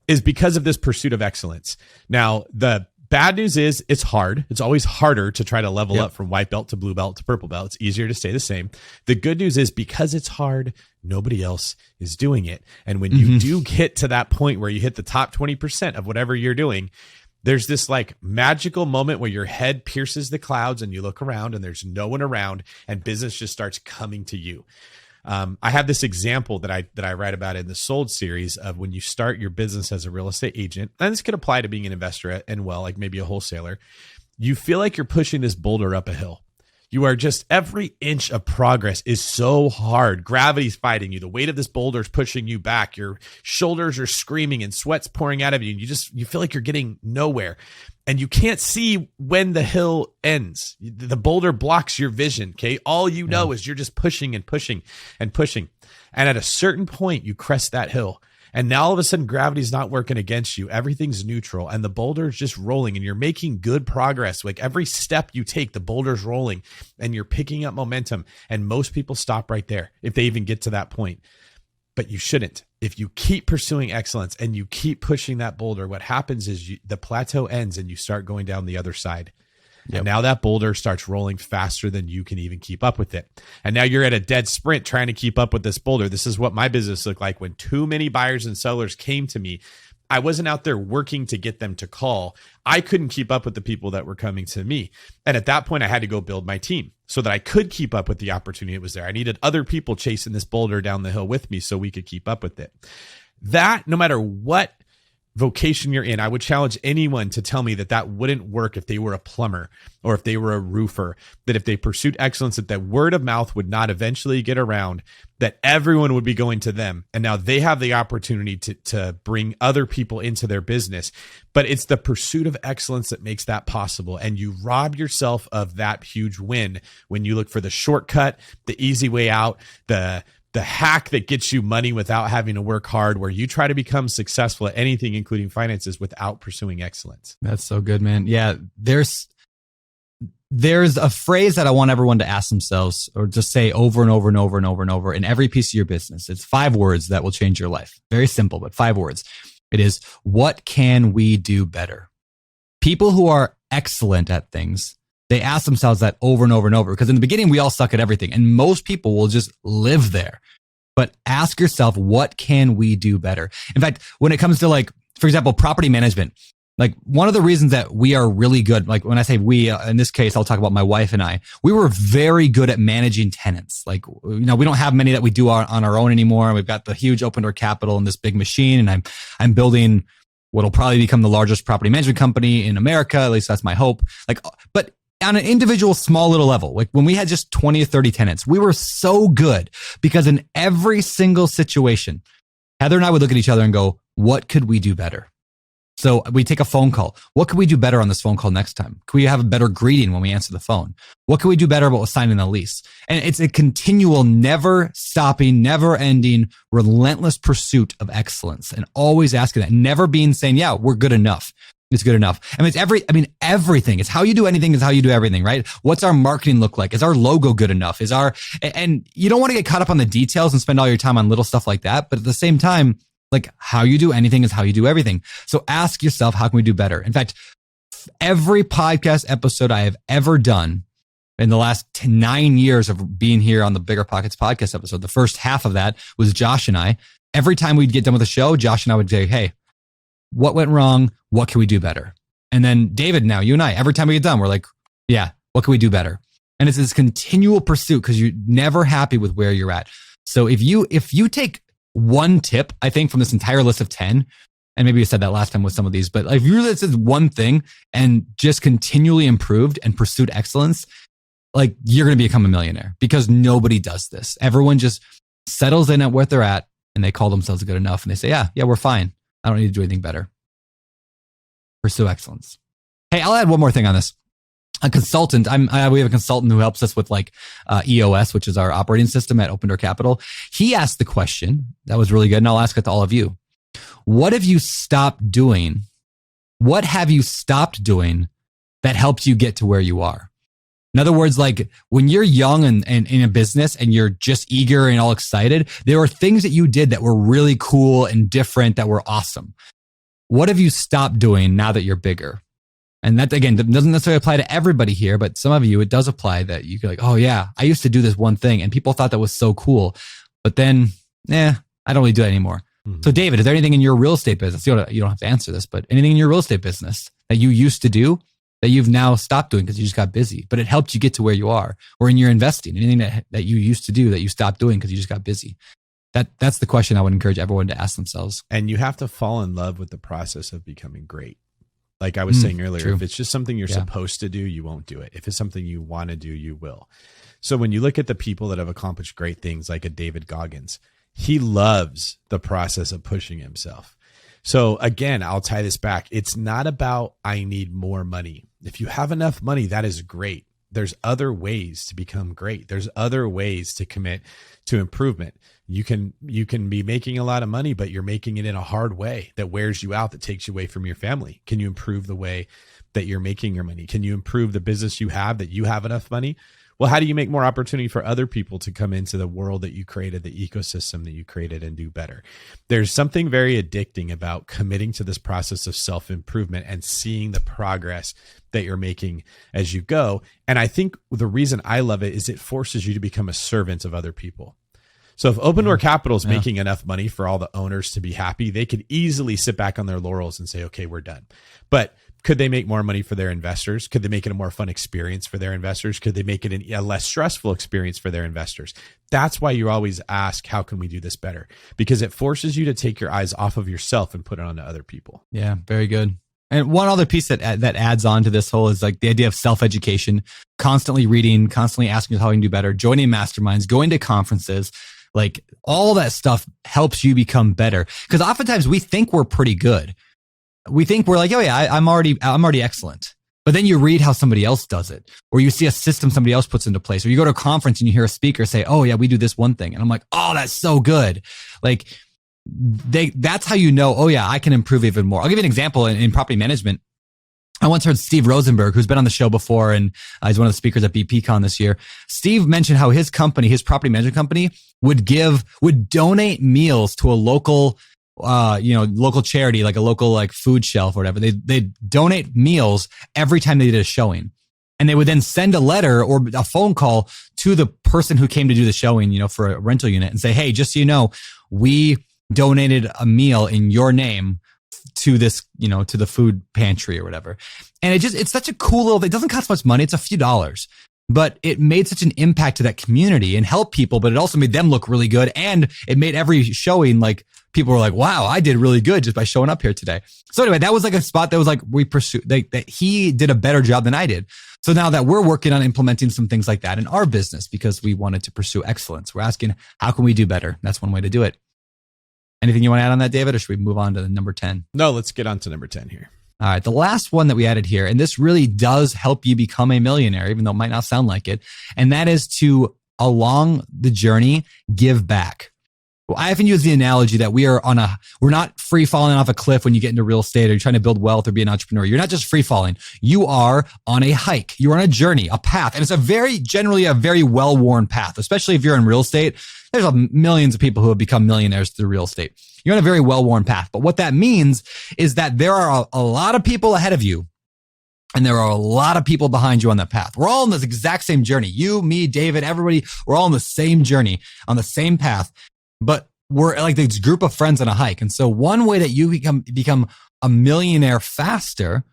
is because of this pursuit of excellence. Now, the bad news is it's hard. It's always harder to try to level up from white belt to blue belt to purple belt. It's easier to stay the same. The good news is because it's hard, nobody else is doing it. And when you do get to that point where you hit the top 20% of whatever you're doing, there's this like magical moment where your head pierces the clouds and you look around and there's no one around and business just starts coming to you. I have this example that I write about in the Sold series of when you start your business as a real estate agent, and this could apply to being an investor and like maybe a wholesaler. You feel like you're pushing this boulder up a hill. You are just, every inch of progress is so hard. Gravity's fighting you. The weight of this boulder is pushing you back. Your shoulders are screaming and sweat's pouring out of you. And you feel like you're getting nowhere. And you can't see when the hill ends. The boulder blocks your vision. Okay. All you know is you're just pushing and pushing and pushing. And at a certain point, you crest that hill. And now all of a sudden, gravity's not working against you. Everything's neutral and the boulder's just rolling and you're making good progress. Like every step you take, the boulder's rolling and you're picking up momentum. And most people stop right there if they even get to that point. But you shouldn't. If you keep pursuing excellence and you keep pushing that boulder, what happens is the plateau ends and you start going down the other side. And now that boulder starts rolling faster than you can even keep up with it. And now you're at a dead sprint trying to keep up with this boulder. This is what my business looked like when too many buyers and sellers came to me. I wasn't out there working to get them to call. I couldn't keep up with the people that were coming to me. And at that point, I had to go build my team so that I could keep up with the opportunity that was there. I needed other people chasing this boulder down the hill with me so we could keep up with it. That, no matter what vocation you're in, I would challenge anyone to tell me that wouldn't work if they were a plumber or if they were a roofer, that if they pursued excellence, that word of mouth would not eventually get around, that everyone would be going to them. And now they have the opportunity to bring other people into their business. But it's the pursuit of excellence that makes that possible. And you rob yourself of that huge win when you look for the shortcut, the easy way out, the hack that gets you money without having to work hard, where you try to become successful at anything, including finances, without pursuing excellence. That's so good, man. Yeah. There's a phrase that I want everyone to ask themselves or just say over and over and over and over and over in every piece of your business. It's 5 words that will change your life. Very simple, but 5 words. It is, what can we do better? People who are excellent at things, they ask themselves that over and over and over, because in the beginning, we all suck at everything and most people will just live there. but ask yourself, what can we do better? In fact, when it comes to like, for example, property management, like one of the reasons that we are really good, like when I say we, in this case, I'll talk about my wife and I, we were very good at managing tenants. Like, we don't have many that we do on our own anymore. We've got the huge open door capital and this big machine. And I'm building what'll probably become the largest property management company in America. At least that's my hope. Like, but on an individual small little level, like when we had just 20 or 30 tenants, we were so good because in every single situation, Heather and I would look at each other and go, what could we do better? So we take a phone call. What could we do better on this phone call next time? Could we have a better greeting when we answer the phone? What could we do better about signing the lease? And it's a continual, never stopping, never ending, relentless pursuit of excellence and always asking that, never being saying, yeah, we're good enough. It's good enough. I mean, everything. It's how you do anything is how you do everything, right? What's our marketing look like? Is our logo good enough? And you don't want to get caught up on the details and spend all your time on little stuff like that. But at the same time, like how you do anything is how you do everything. So ask yourself, how can we do better? In fact, every podcast episode I have ever done in the last 9 years of being here on the BiggerPockets podcast episode, the first half of that was Josh and I. Every time we'd get done with a show, Josh and I would say, hey, what went wrong? What can we do better? And then David, now you and I, every time we get done, we're like, yeah, what can we do better? And it's this continual pursuit because you're never happy with where you're at. So if you take one tip, I think, from this entire list of 10, and maybe you said that last time with some of these, but if you really did one thing and just continually improved and pursued excellence, like you're going to become a millionaire because nobody does this. Everyone just settles in at where they're at and they call themselves good enough and they say, yeah, we're fine. I don't need to do anything better. Pursue excellence. Hey, I'll add one more thing on this. A consultant, we have a consultant who helps us with like EOS, which is our operating system at Open Door Capital. He asked the question that was really good, and I'll ask it to all of you. What have you stopped doing? What have you stopped doing that helped you get to where you are? In other words, like when you're young and in a business and you're just eager and all excited, there were things that you did that were really cool and different that were awesome. What have you stopped doing now that you're bigger? And that, again, doesn't necessarily apply to everybody here, but some of you, it does apply that you go like, oh yeah, I used to do this one thing and people thought that was so cool, but then, I don't really do it anymore. Mm-hmm. So David, is there anything in your real estate business? You don't have to answer this, but anything in your real estate business that you used to do that you've now stopped doing because you just got busy, but it helped you get to where you are? Or in your investing, anything that you used to do that you stopped doing because you just got busy? That's the question I would encourage everyone to ask themselves. And you have to fall in love with the process of becoming great. Like I was saying earlier, true. If it's just something you're supposed to do, you won't do it. If it's something you want to do, you will. So when you look at the people that have accomplished great things, like a David Goggins, he loves the process of pushing himself. So again, I'll tie this back. It's not about, I need more money. If you have enough money, that is great. There's other ways to become great. There's other ways to commit to improvement. You can be making a lot of money, but you're making it in a hard way that wears you out, that takes you away from your family. Can you improve the way that you're making your money? Can you improve the business you have, that you have enough money? Well, how do you make more opportunity for other people to come into the world that you created, the ecosystem that you created, and do better? There's something very addicting about committing to this process of self-improvement and seeing the progress that you're making as you go. And I think the reason I love it is it forces you to become a servant of other people. So if Open Door Capital is making enough money for all the owners to be happy, they could easily sit back on their laurels and say, okay, we're done. But could they make more money for their investors? Could they make it a more fun experience for their investors? Could they make it a less stressful experience for their investors? That's why you always ask, how can we do this better? Because it forces you to take your eyes off of yourself and put it onto other people. Yeah, very good. And one other piece that adds on to this whole is like the idea of self-education, constantly reading, constantly asking how you can do better, joining masterminds, going to conferences. Like all that stuff helps you become better. Because oftentimes we think we're pretty good. We think we're like, oh yeah, I'm already excellent. But then you read how somebody else does it, or you see a system somebody else puts into place, or you go to a conference and you hear a speaker say, oh yeah, we do this one thing. And I'm like, oh, that's so good. Like that's how you know, oh yeah, I can improve even more. I'll give you an example in property management. I once heard Steve Rosenberg, who's been on the show before, and he's one of the speakers at BPCon this year. Steve mentioned how his company, his property management company, would donate meals to a local, local charity, like a local like food shelf or whatever. They donate meals every time they did a showing. And they would then send a letter or a phone call to the person who came to do the showing, for a rental unit and say, hey, just so you know, we donated a meal in your name to this, to the food pantry or whatever. And it's such a cool little, it doesn't cost much money. It's a few dollars, but it made such an impact to that community and helped people, but it also made them look really good. And it made every showing, like, people were like, wow, I did really good just by showing up here today. So anyway, that was like a spot that was like, we pursued, that he did a better job than I did. So now that we're working on implementing some things like that in our business because we wanted to pursue excellence, we're asking, how can we do better? That's one way to do it. Anything you want to add on that, David, or should we move on to number 10? No, let's get on to number 10 here. All right. The last one that we added here, and this really does help you become a millionaire, even though it might not sound like it. And that is to, along the journey, give back. Well, I often use the analogy that we're not free falling off a cliff when you get into real estate or you're trying to build wealth or be an entrepreneur. You're not just free falling. You are on a hike. You're on a journey, a path. And it's generally a very well-worn path, especially if you're in real estate. There's millions of people who have become millionaires through real estate. You're on a very well-worn path. But what that means is that there are a lot of people ahead of you and there are a lot of people behind you on that path. We're all on this exact same journey. You, me, David, everybody, we're all on the same journey, on the same path. But we're like this group of friends on a hike. And so one way that you become a millionaire faster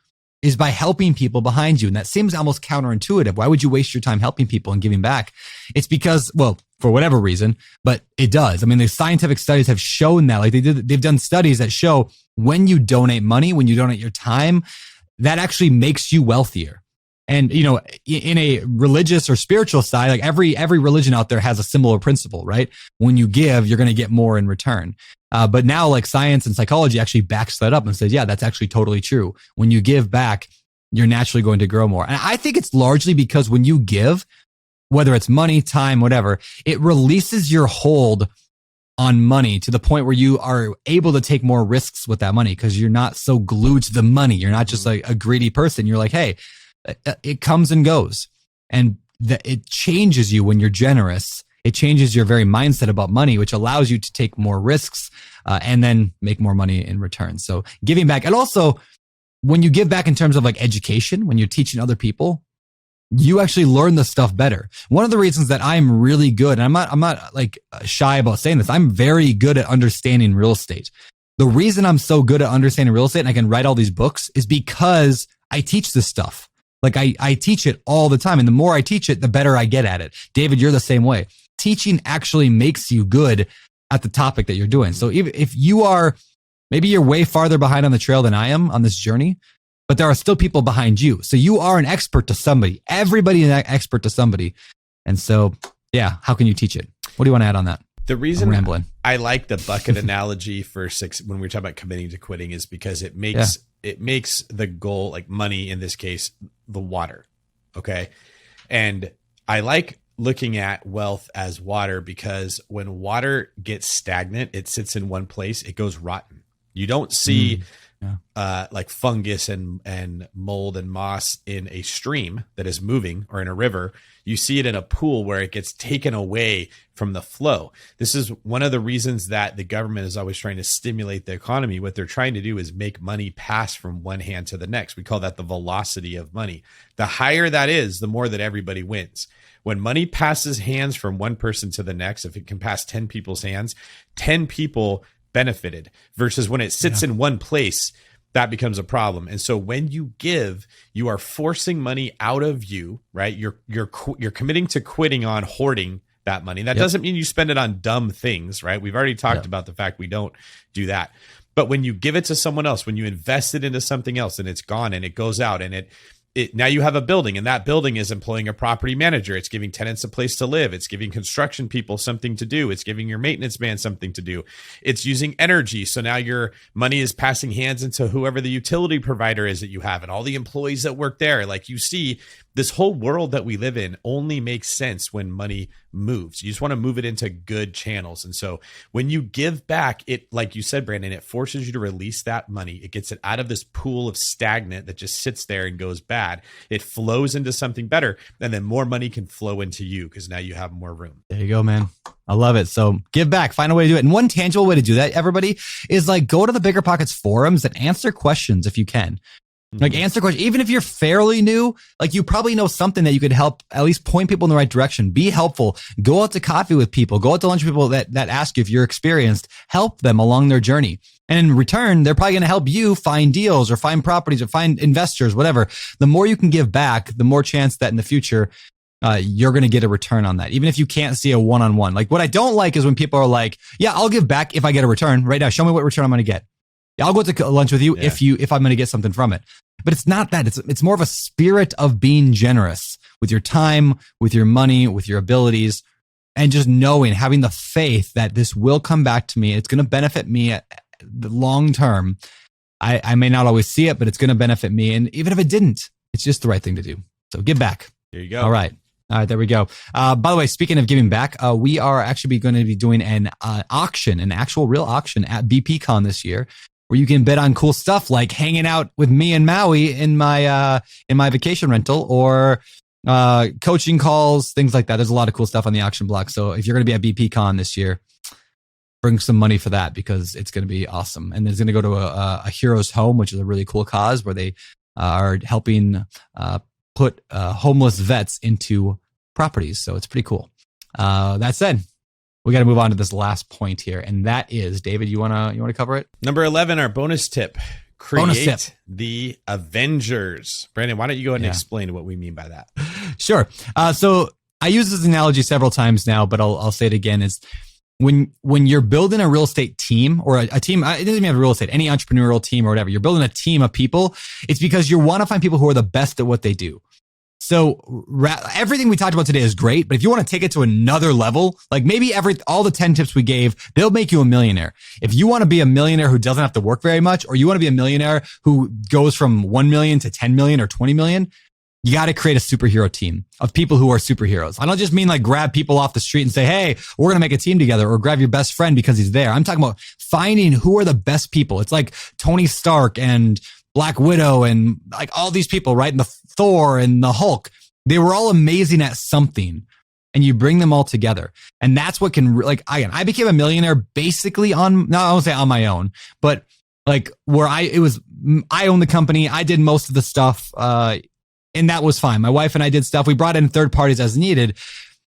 is by helping people behind you. And that seems almost counterintuitive. Why would you waste your time helping people and giving back? It's because, well, for whatever reason, but it does. I mean, the scientific studies have shown that. Like they've done studies that show when you donate money, when you donate your time, that actually makes you wealthier. And, in a religious or spiritual side, like every religion out there has a similar principle, right? When you give, you're going to get more in return. But now like science and psychology actually backs that up and says, yeah, that's actually totally true. When you give back, you're naturally going to grow more. And I think it's largely because when you give, whether it's money, time, whatever, it releases your hold on money to the point where you are able to take more risks with that money because you're not so glued to the money. You're not just like a greedy person. You're like, hey, it comes and goes, and it changes you when you're generous. It changes your very mindset about money, which allows you to take more risks and then make more money in return. So giving back, and also when you give back in terms of like education, when you're teaching other people, you actually learn the stuff better. One of the reasons that I'm really good, and I'm not like shy about saying this, I'm very good at understanding real estate. The reason I'm so good at understanding real estate and I can write all these books is because I teach this stuff. Like I teach it all the time. And the more I teach it, the better I get at it. David, you're the same way. Teaching actually makes you good at the topic that you're doing. So even if maybe you're way farther behind on the trail than I am on this journey, but there are still people behind you. So you are an expert to somebody. Everybody is an expert to somebody. And so, yeah, how can you teach it? What do you want to add on that? The reason I like the bucket analogy for when we're talking about committing to quitting is because it makes the goal, like money in this case, the water. Okay. And I like looking at wealth as water because when water gets stagnant, it sits in one place, it goes rotten. You don't see like fungus and mold and moss in a stream that is moving or in a river. You see it in a pool where it gets taken away from the flow. This is one of the reasons that the government is always trying to stimulate the economy. What they're trying to do is make money pass from one hand to the next. We call that the velocity of money. The higher that is, the more that everybody wins. When money passes hands from one person to the next, if it can pass 10 people's hands, 10 people benefited, versus when it sits in one place, that becomes a problem. And so when you give, you are forcing money out of you, right? You're committing to quitting on hoarding that money. That doesn't mean you spend it on dumb things, right? We've already talked about the fact we don't do that. But when you give it to someone else, when you invest it into something else and it's gone and it goes out and it now you have a building, and that building is employing a property manager. It's giving tenants a place to live. It's giving construction people something to do. It's giving your maintenance man something to do. It's using energy. So now your money is passing hands into whoever the utility provider is that you have and all the employees that work there. Like, you see, this whole world that we live in only makes sense when money moves. You just want to move it into good channels. And so when you give back, it, like you said, Brandon, it forces you to release that money. It gets it out of this pool of stagnant that just sits there and goes bad. It flows into something better, and then more money can flow into you because now you have more room. There you go, man. I love it. So give back, find a way to do it. And one tangible way to do that, everybody, is like go to the BiggerPockets forums and answer questions if you can. Like answer questions. Even if you're fairly new, like you probably know something that you could help at least point people in the right direction. Be helpful. Go out to coffee with people. Go out to lunch with people that ask you if you're experienced. Help them along their journey. And in return, they're probably going to help you find deals or find properties or find investors, whatever. The more you can give back, the more chance that in the future, you're going to get a return on that. Even if you can't see a one-on-one. Like what I don't like is when people are like, yeah, I'll give back if I get a return right now. Show me what return I'm going to get. I'll go to lunch with you if I'm going to get something from it. But it's not that. It's more of a spirit of being generous with your time, with your money, with your abilities, and just knowing, having the faith that this will come back to me. It's going to benefit me at the long term. I may not always see it, but it's going to benefit me. And even if it didn't, it's just the right thing to do. So give back. There you go. All right, there we go. By the way, speaking of giving back, we are actually going to be doing an auction, an actual real auction at BPCon this year, where you can bet on cool stuff like hanging out with me in Maui in my vacation rental, or coaching calls, things like that. There's a lot of cool stuff on the auction block. So if you're going to be at BPCon this year, bring some money for that because it's going to be awesome. And it's going to go to a hero's home, which is a really cool cause where they are helping put homeless vets into properties. So it's pretty cool. That said, we got to move on to this last point here, and that is, David, you wanna cover it? Number 11, our bonus tip: create the Avengers. Brandon, why don't you go ahead and explain what we mean by that? Sure. So I use this analogy several times now, but I'll say it again: is when you're building a real estate team or a team, it doesn't even have real estate, any entrepreneurial team or whatever, you're building a team of people. It's because you want to find people who are the best at what they do. So everything we talked about today is great, but if you want to take it to another level, like maybe all the 10 tips we gave, they'll make you a millionaire. If you want to be a millionaire who doesn't have to work very much, or you want to be a millionaire who goes from 1 million to 10 million or 20 million, you got to create a superhero team of people who are superheroes. I don't just mean like grab people off the street and say, hey, we're going to make a team together, or grab your best friend because he's there. I'm talking about finding who are the best people. It's like Tony Stark and Black Widow and like all these people, right? And the Thor and the Hulk, they were all amazing at something, and you bring them all together. And that's what can, like, I became a millionaire basically I won't say on my own, but like where I owned the company. I did most of the stuff, and that was fine. My wife and I did stuff. We brought in third parties as needed,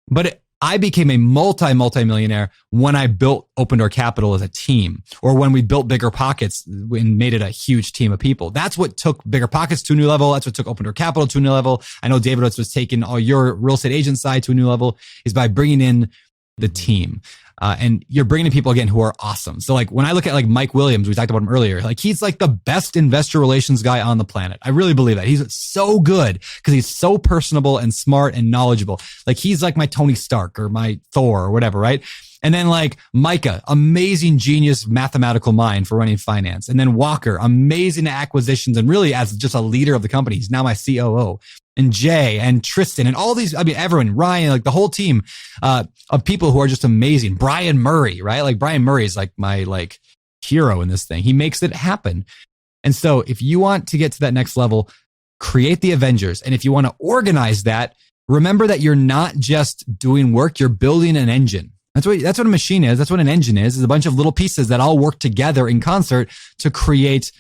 but I became a multi-millionaire when I built Open Door Capital as a team, or when we built BiggerPockets and made it a huge team of people. That's what took BiggerPockets to a new level. That's what took Open Door Capital to a new level. I know David was taking all your real estate agent side to a new level, is by bringing in the team. And you're bringing in people again who are awesome. So like when I look at like Mike Williams, we talked about him earlier, like he's like the best investor relations guy on the planet. I really believe that. He's so good because he's so personable and smart and knowledgeable. Like he's like my Tony Stark or my Thor or whatever, right? And then like Micah, amazing genius, mathematical mind for running finance. And then Walker, amazing acquisitions and really as just a leader of the company. He's now my COO. And Jay and Tristan and all these, I mean, everyone, Ryan, like the whole team of people who are just amazing. Brian Murray, right? Like Brian Murray is like my like hero in this thing. He makes it happen. And so if you want to get to that next level, create the Avengers. And if you want to organize that, remember that you're not just doing work, you're building an engine. That's what a machine is. That's what an engine is a bunch of little pieces that all work together in concert to create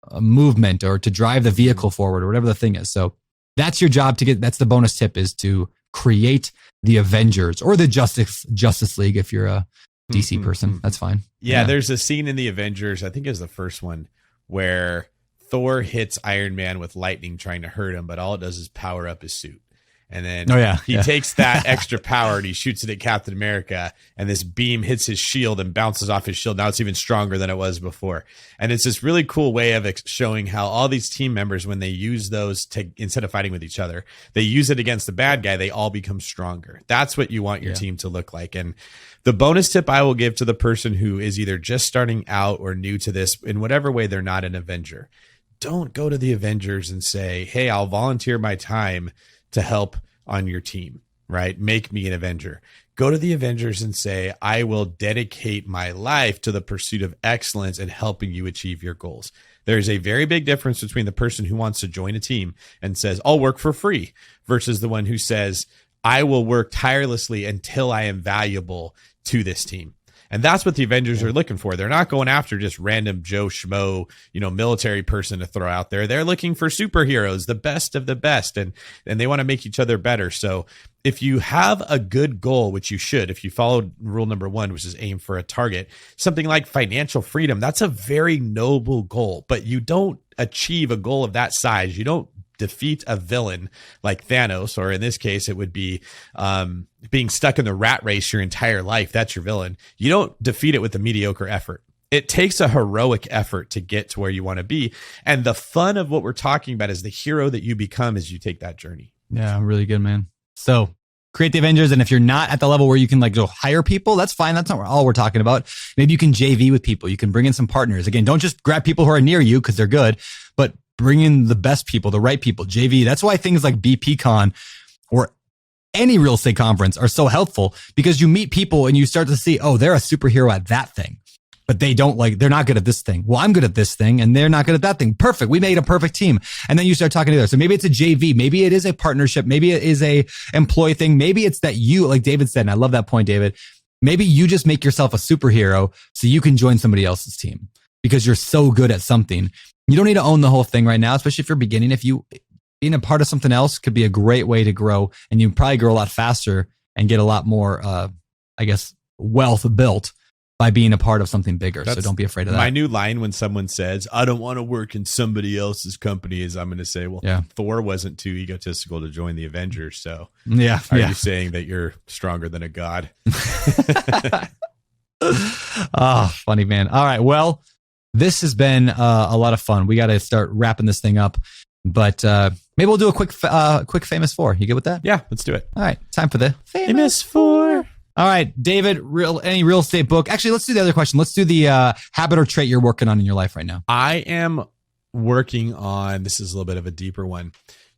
a movement or to drive the vehicle forward or whatever the thing is. So that's your job that's the bonus tip, is to create the Avengers or the Justice League. If you're a DC person, that's fine. Yeah, there's a scene in the Avengers, I think it was the first one, where Thor hits Iron Man with lightning trying to hurt him, but all it does is power up his suit. And then he takes that extra power and he shoots it at Captain America, and this beam hits his shield and bounces off his shield. Now it's even stronger than it was before. And it's this really cool way of showing how all these team members, when they use those instead of fighting with each other, they use it against the bad guy, they all become stronger. That's what you want your team to look like. And the bonus tip I will give to the person who is either just starting out or new to this, in whatever way they're not an Avenger, don't go to the Avengers and say, hey, I'll volunteer my time to help on your team, right? Make me an Avenger. Go to the Avengers and say, I will dedicate my life to the pursuit of excellence and helping you achieve your goals. There's a very big difference between the person who wants to join a team and says, I'll work for free, versus the one who says, I will work tirelessly until I am valuable to this team. And that's what the Avengers are looking for. They're not going after just random Joe Schmo, military person to throw out there. They're looking for superheroes, the best of the best, and they want to make each other better. So if you have a good goal, which you should, if you follow rule number 1, which is aim for a target, something like financial freedom, that's a very noble goal, but you don't achieve a goal of that size. You don't defeat a villain like Thanos, or in this case, it would be being stuck in the rat race your entire life. That's your villain. You don't defeat it with a mediocre effort. It takes a heroic effort to get to where you want to be. And the fun of what we're talking about is the hero that you become as you take that journey. Yeah, really good, man. So create the Avengers. And if you're not at the level where you can like go hire people, that's fine. That's not all we're talking about. Maybe you can JV with people. You can bring in some partners. Again, don't just grab people who are near you because they're good, but bring in the best people, the right people, JV. That's why things like BPCon or any real estate conference are so helpful, because you meet people and you start to see, oh, they're a superhero at that thing, but they're not good at this thing. Well, I'm good at this thing and they're not good at that thing. Perfect. We made a perfect team. And then you start talking together. So maybe it's a JV. Maybe it is a partnership. Maybe it is a employee thing. Maybe it's that you, like David said, and I love that point, David, maybe you just make yourself a superhero so you can join somebody else's team because you're so good at something. You don't need to own the whole thing right now, especially if you're beginning. If you being a part of something else could be a great way to grow, and you probably grow a lot faster and get a lot more, wealth built by being a part of something bigger. So don't be afraid of that. My new line when someone says, I don't want to work in somebody else's company, is I'm going to say, well, yeah, Thor wasn't too egotistical to join the Avengers. So are you saying that you're stronger than a god? Oh, funny, man. All right. Well, this has been a lot of fun. We got to start wrapping this thing up, but maybe we'll do a quick famous four. You good with that? Yeah, let's do it. All right, time for the famous four. All right, David, any real estate book? Actually, let's do the other question. Let's do the habit or trait you're working on in your life right now. I am working on, this is a little bit of a deeper one,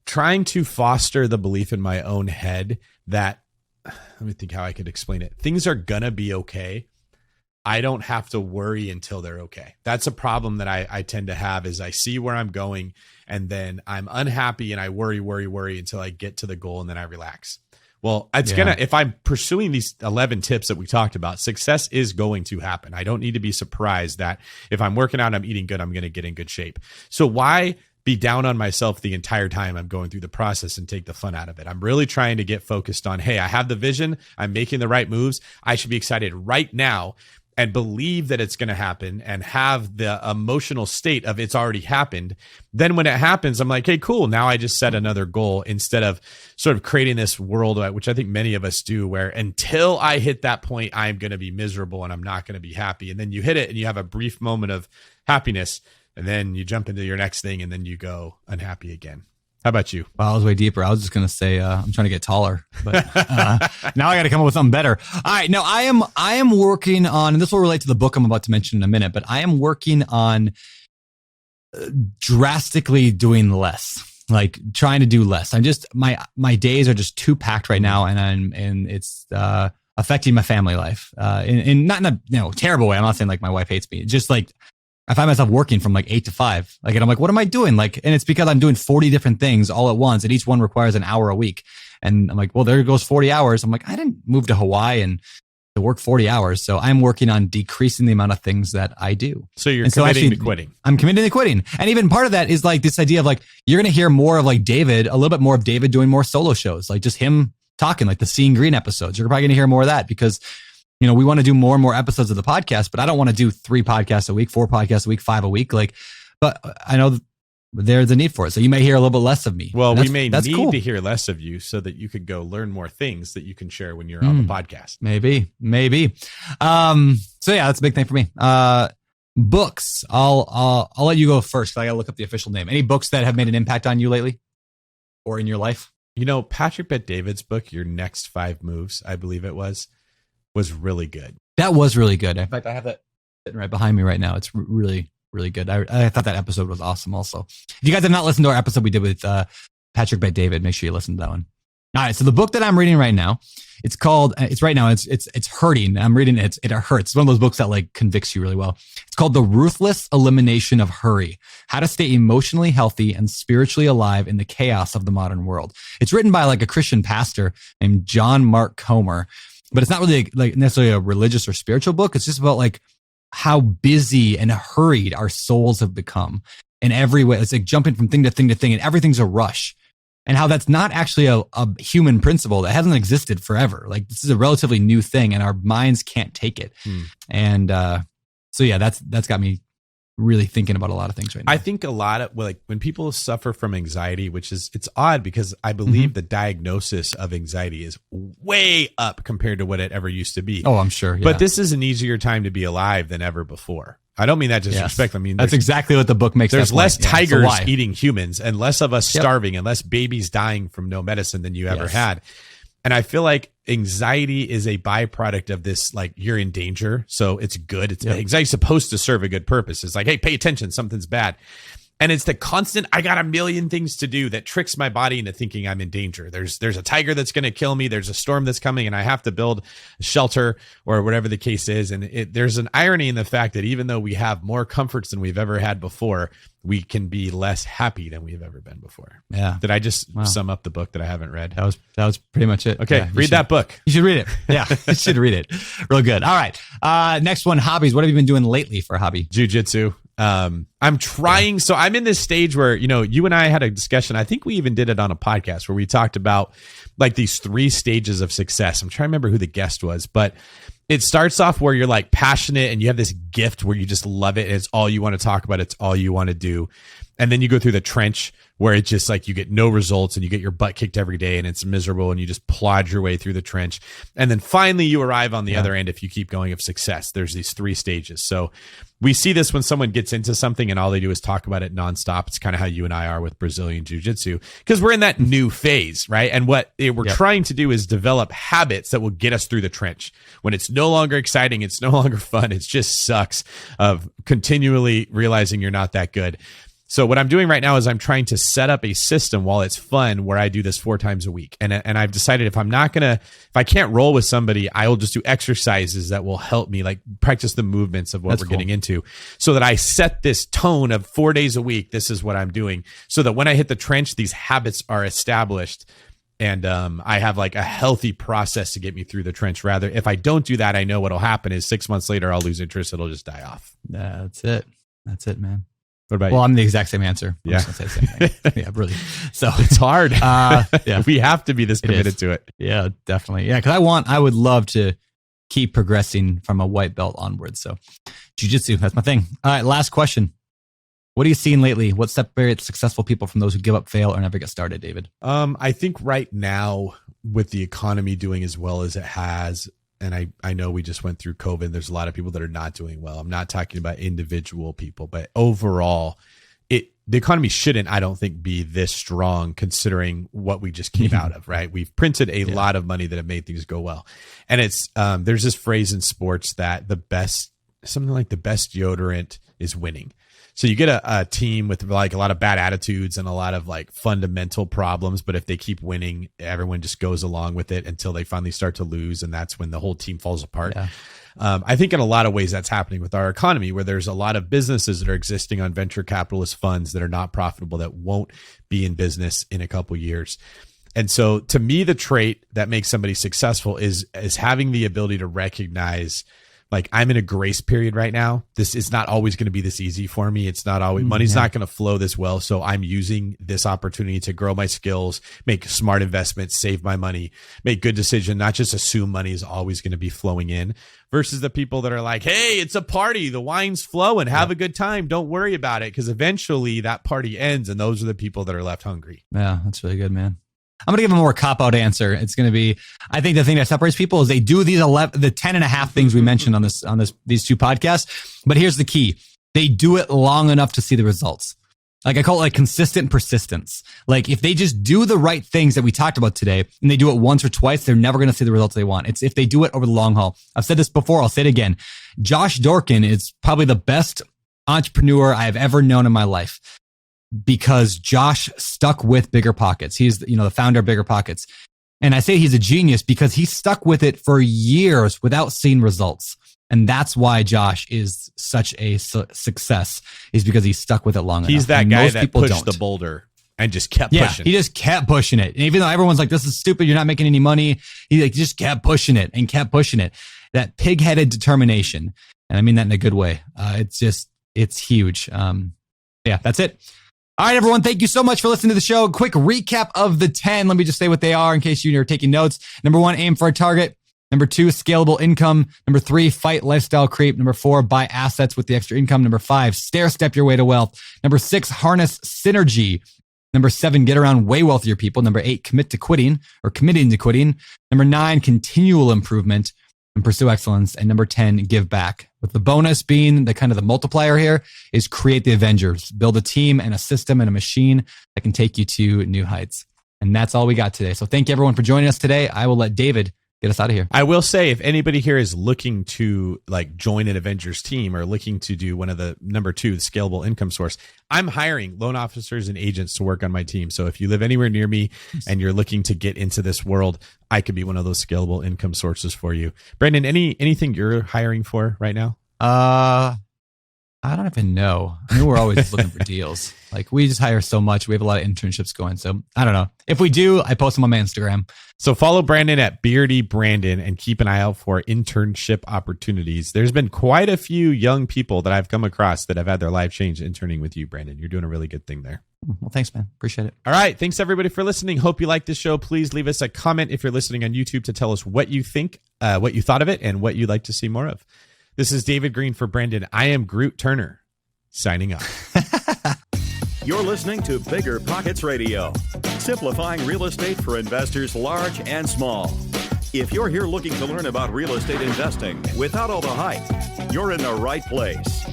trying to foster the belief in my own head that, let me think how I could explain it. Things are going to be okay. I don't have to worry until they're okay. That's a problem that I tend to have, is I see where I'm going and then I'm unhappy and I worry until I get to the goal and then I relax. Well, if I'm pursuing these 11 tips that we talked about, success is going to happen. I don't need to be surprised that if I'm working out, I'm eating good, I'm going to get in good shape. So why be down on myself the entire time I'm going through the process and take the fun out of it? I'm really trying to get focused on, hey, I have the vision. I'm making the right moves. I should be excited right now and believe that it's going to happen and have the emotional state of it's already happened. Then when it happens, I'm like, hey, cool. Now I just set another goal, instead of sort of creating this world, which I think many of us do, where until I hit that point, I'm going to be miserable and I'm not going to be happy. And then you hit it and you have a brief moment of happiness, and then you jump into your next thing and then you go unhappy again. How about you? Well, I was way deeper. I was just going to say, I'm trying to get taller, but now I got to come up with something better. All right. Now I am working on, and this will relate to the book I'm about to mention in a minute, but I am working on drastically doing less, like trying to do less. I'm just, my days are just too packed right now, and it's affecting my family life in not in a terrible way. I'm not saying like my wife hates me. It's just like, I find myself working from like 8 to 5. Like, and I'm like, what am I doing? Like, and it's because I'm doing 40 different things all at once, and each one requires an hour a week. And I'm like, well, there goes 40 hours. I'm like, I didn't move to Hawaii and to work 40 hours. So I'm working on decreasing the amount of things that I do. So you're committing to quitting. I'm committing to quitting. And even part of that is like this idea of like, you're going to hear more of like David, a little bit more of David doing more solo shows, like just him talking, like the Seeing Greene episodes. You're probably going to hear more of that because we want to do more and more episodes of the podcast, but I don't want to do 3 podcasts a week, 4 podcasts a week, 5 a week. But I know there's a need for it. So you may hear a little bit less of me. Well, we may need to hear less of you so that you could go learn more things that you can share when you're on the podcast. Maybe. So yeah, that's a big thing for me. Books. I'll let you go first, because I got to look up the official name. Any books that have made an impact on you lately or in your life? Patrick Bet-David's book, Your Next 5 Moves, I believe it was really good. That was really good. In fact, I have that sitting right behind me right now. It's really, really good. I thought that episode was awesome also. If you guys have not listened to our episode we did with Patrick Bet-David, make sure you listen to that one. All right. So the book that I'm reading right now, it's hurting. I'm reading it. It hurts. It's one of those books that like convicts you really well. It's called The Ruthless Elimination of Hurry: How to Stay Emotionally Healthy and Spiritually Alive in the Chaos of the Modern World. It's written by like a Christian pastor named John Mark Comer. but it's not really like necessarily a religious or spiritual book. It's just about like how busy and hurried our souls have become in every way. It's like jumping from thing to thing to thing, and everything's a rush. And how that's not actually a human principle that hasn't existed forever. Like this is a relatively new thing, and our minds can't take it. And so yeah, that's got me really thinking about a lot of things right now. I think a lot of like when people suffer from anxiety, which is, it's odd because I believe the diagnosis of anxiety is way up compared to what it ever used to be. Oh, I'm sure. Yeah. But this is an easier time to be alive than ever before. I don't mean that disrespect. Yes. I mean, that's exactly what the book makes. There's less tigers so eating humans and less of us starving and less babies dying from no medicine than you ever had. And I feel like anxiety is a byproduct of this, like you're in danger. So it's good. It's anxiety's supposed to serve a good purpose. It's like, hey, pay attention. Something's bad. And it's the constant, I got a million things to do that tricks my body into thinking I'm in danger. There's a tiger that's going to kill me. There's a storm that's coming and I have to build a shelter or whatever the case is. And there's an irony in the fact that even though we have more comforts than we've ever had before, we can be less happy than we've ever been before. Yeah. Did I just sum up the book that I haven't read? That was pretty much it. Okay. Read that book. You should read it. Yeah. You should read it. Real good. All right. Next one, hobbies. What have you been doing lately for a hobby? Jiu-jitsu. I'm trying. So I'm in this stage where, you and I had a discussion. I think we even did it on a podcast where we talked about like these 3 stages of success. I'm trying to remember who the guest was, but it starts off where you're like passionate and you have this gift where you just love it. And it's all you want to talk about. It's all you want to do. And then you go through the trench where it's just like you get no results and you get your butt kicked every day and it's miserable and you just plod your way through the trench. And then finally you arrive on the other end if you keep going of success. There's these 3 stages. So we see this when someone gets into something and all they do is talk about it nonstop. It's kind of how you and I are with Brazilian Jiu-Jitsu because we're in that new phase, right? And what we're trying to do is develop habits that will get us through the trench. When it's no longer exciting, it's no longer fun, it just sucks of continually realizing you're not that good. So what I'm doing right now is I'm trying to set up a system while it's fun where I do this 4 times a week. And I've decided if I can't roll with somebody, I will just do exercises that will help me like practice the movements of what we're getting into so that I set this tone of 4 days a week. This is what I'm doing so that when I hit the trench, these habits are established. And I have like a healthy process to get me through the trench. Rather, if I don't do that, I know what'll happen is 6 months later, I'll lose interest. It'll just die off. That's it. That's it, man. What about you? Well, I'm the exact same answer. I'm yeah. just gonna say the same thing. Yeah, really. So it's hard. Yeah. We have to be this committed to it. Yeah, definitely. Yeah, because I would love to keep progressing from a white belt onwards. So jiu-jitsu, that's my thing. All right, last question. What are you seeing lately? What separates successful people from those who give up, fail, or never get started, David? I think right now, with the economy doing as well as it has, and I know we just went through COVID, there's a lot of people that are not doing well. I'm not talking about individual people, but overall, the economy shouldn't, I don't think, be this strong considering what we just came out of, right? We've printed a lot of money that have made things go well. And it's there's this phrase in sports that something like the best deodorant is winning. So you get a team with like a lot of bad attitudes and a lot of like fundamental problems, but if they keep winning, everyone just goes along with it until they finally start to lose, and that's when the whole team falls apart. Yeah. I think in a lot of ways that's happening with our economy, where there's a lot of businesses that are existing on venture capitalist funds that are not profitable, that won't be in business in a couple years. And so to me, the trait that makes somebody successful is having the ability to recognize, like, I'm in a grace period right now. This is not always going to be this easy for me. It's not always, money's not going to flow this well. So I'm using this opportunity to grow my skills, make smart investments, save my money, make good decisions, not just assume money is always going to be flowing in, versus the people that are like, hey, it's a party. The wine's flowing. Have a good time. Don't worry about it. Because eventually that party ends. And those are the people that are left hungry. Yeah, that's really good, man. I'm going to give a more cop-out answer. It's going to be, I think the thing that separates people is they do the 10 and a half things we mentioned on these 2 podcasts. But here's the key. They do it long enough to see the results. Like I call it like consistent persistence. Like if they just do the right things that we talked about today and they do it once or twice, they're never going to see the results they want. It's if they do it over the long haul. I've said this before. I'll say it again. Josh Dorkin is probably the best entrepreneur I have ever known in my life, because Josh stuck with BiggerPockets. He's, the founder of BiggerPockets. And I say he's a genius because he stuck with it for years without seeing results. And that's why Josh is such a success, is because he stuck with it long enough. He's that guy that pushed the boulder And just kept pushing. He just kept pushing it. And even though everyone's like, this is stupid, you're not making any money, he like just kept pushing it and kept pushing it. That pig-headed determination. And I mean that in a good way. It's huge. Yeah, that's it. All right, everyone. Thank you so much for listening to the show. Quick recap of the 10. Let me just say what they are in case you're taking notes. Number 1, aim for a target. Number 2, scalable income. Number 3, fight lifestyle creep. Number 4, buy assets with the extra income. Number 5, stair-step your way to wealth. Number 6, harness synergy. Number 7, get around way wealthier people. Number 8, committing to quitting. Number 9, continual improvement and pursue excellence. And number 10, give back. With the bonus being the kind of the multiplier here is create the Avengers, build a team and a system and a machine that can take you to new heights. And that's all we got today. So thank you everyone for joining us today. I will let David get us out of here. I will say, if anybody here is looking to like join an Avengers team or looking to do one of the number 2, the scalable income source, I'm hiring loan officers and agents to work on my team. So if you live anywhere near me and you're looking to get into this world, I could be one of those scalable income sources for you. Brandon, anything you're hiring for right now? I don't even know. I mean, we're always looking for deals. Like we just hire so much. We have a lot of internships going. So I don't know. If we do, I post them on my Instagram. So follow Brandon at Beardy Brandon and keep an eye out for internship opportunities. There's been quite a few young people that I've come across that have had their life changed interning with you, Brandon. You're doing a really good thing there. Well, thanks, man. Appreciate it. All right. Thanks, everybody, for listening. Hope you liked this show. Please leave us a comment if you're listening on YouTube to tell us what you think, what you thought of it, and what you'd like to see more of. This is David Greene for Brandon. I am Groot Turner, signing off. You're listening to BiggerPockets Radio, simplifying real estate for investors large and small. If you're here looking to learn about real estate investing without all the hype, you're in the right place.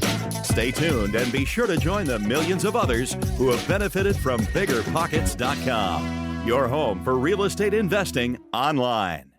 Stay tuned and be sure to join the millions of others who have benefited from BiggerPockets.com, your home for real estate investing online.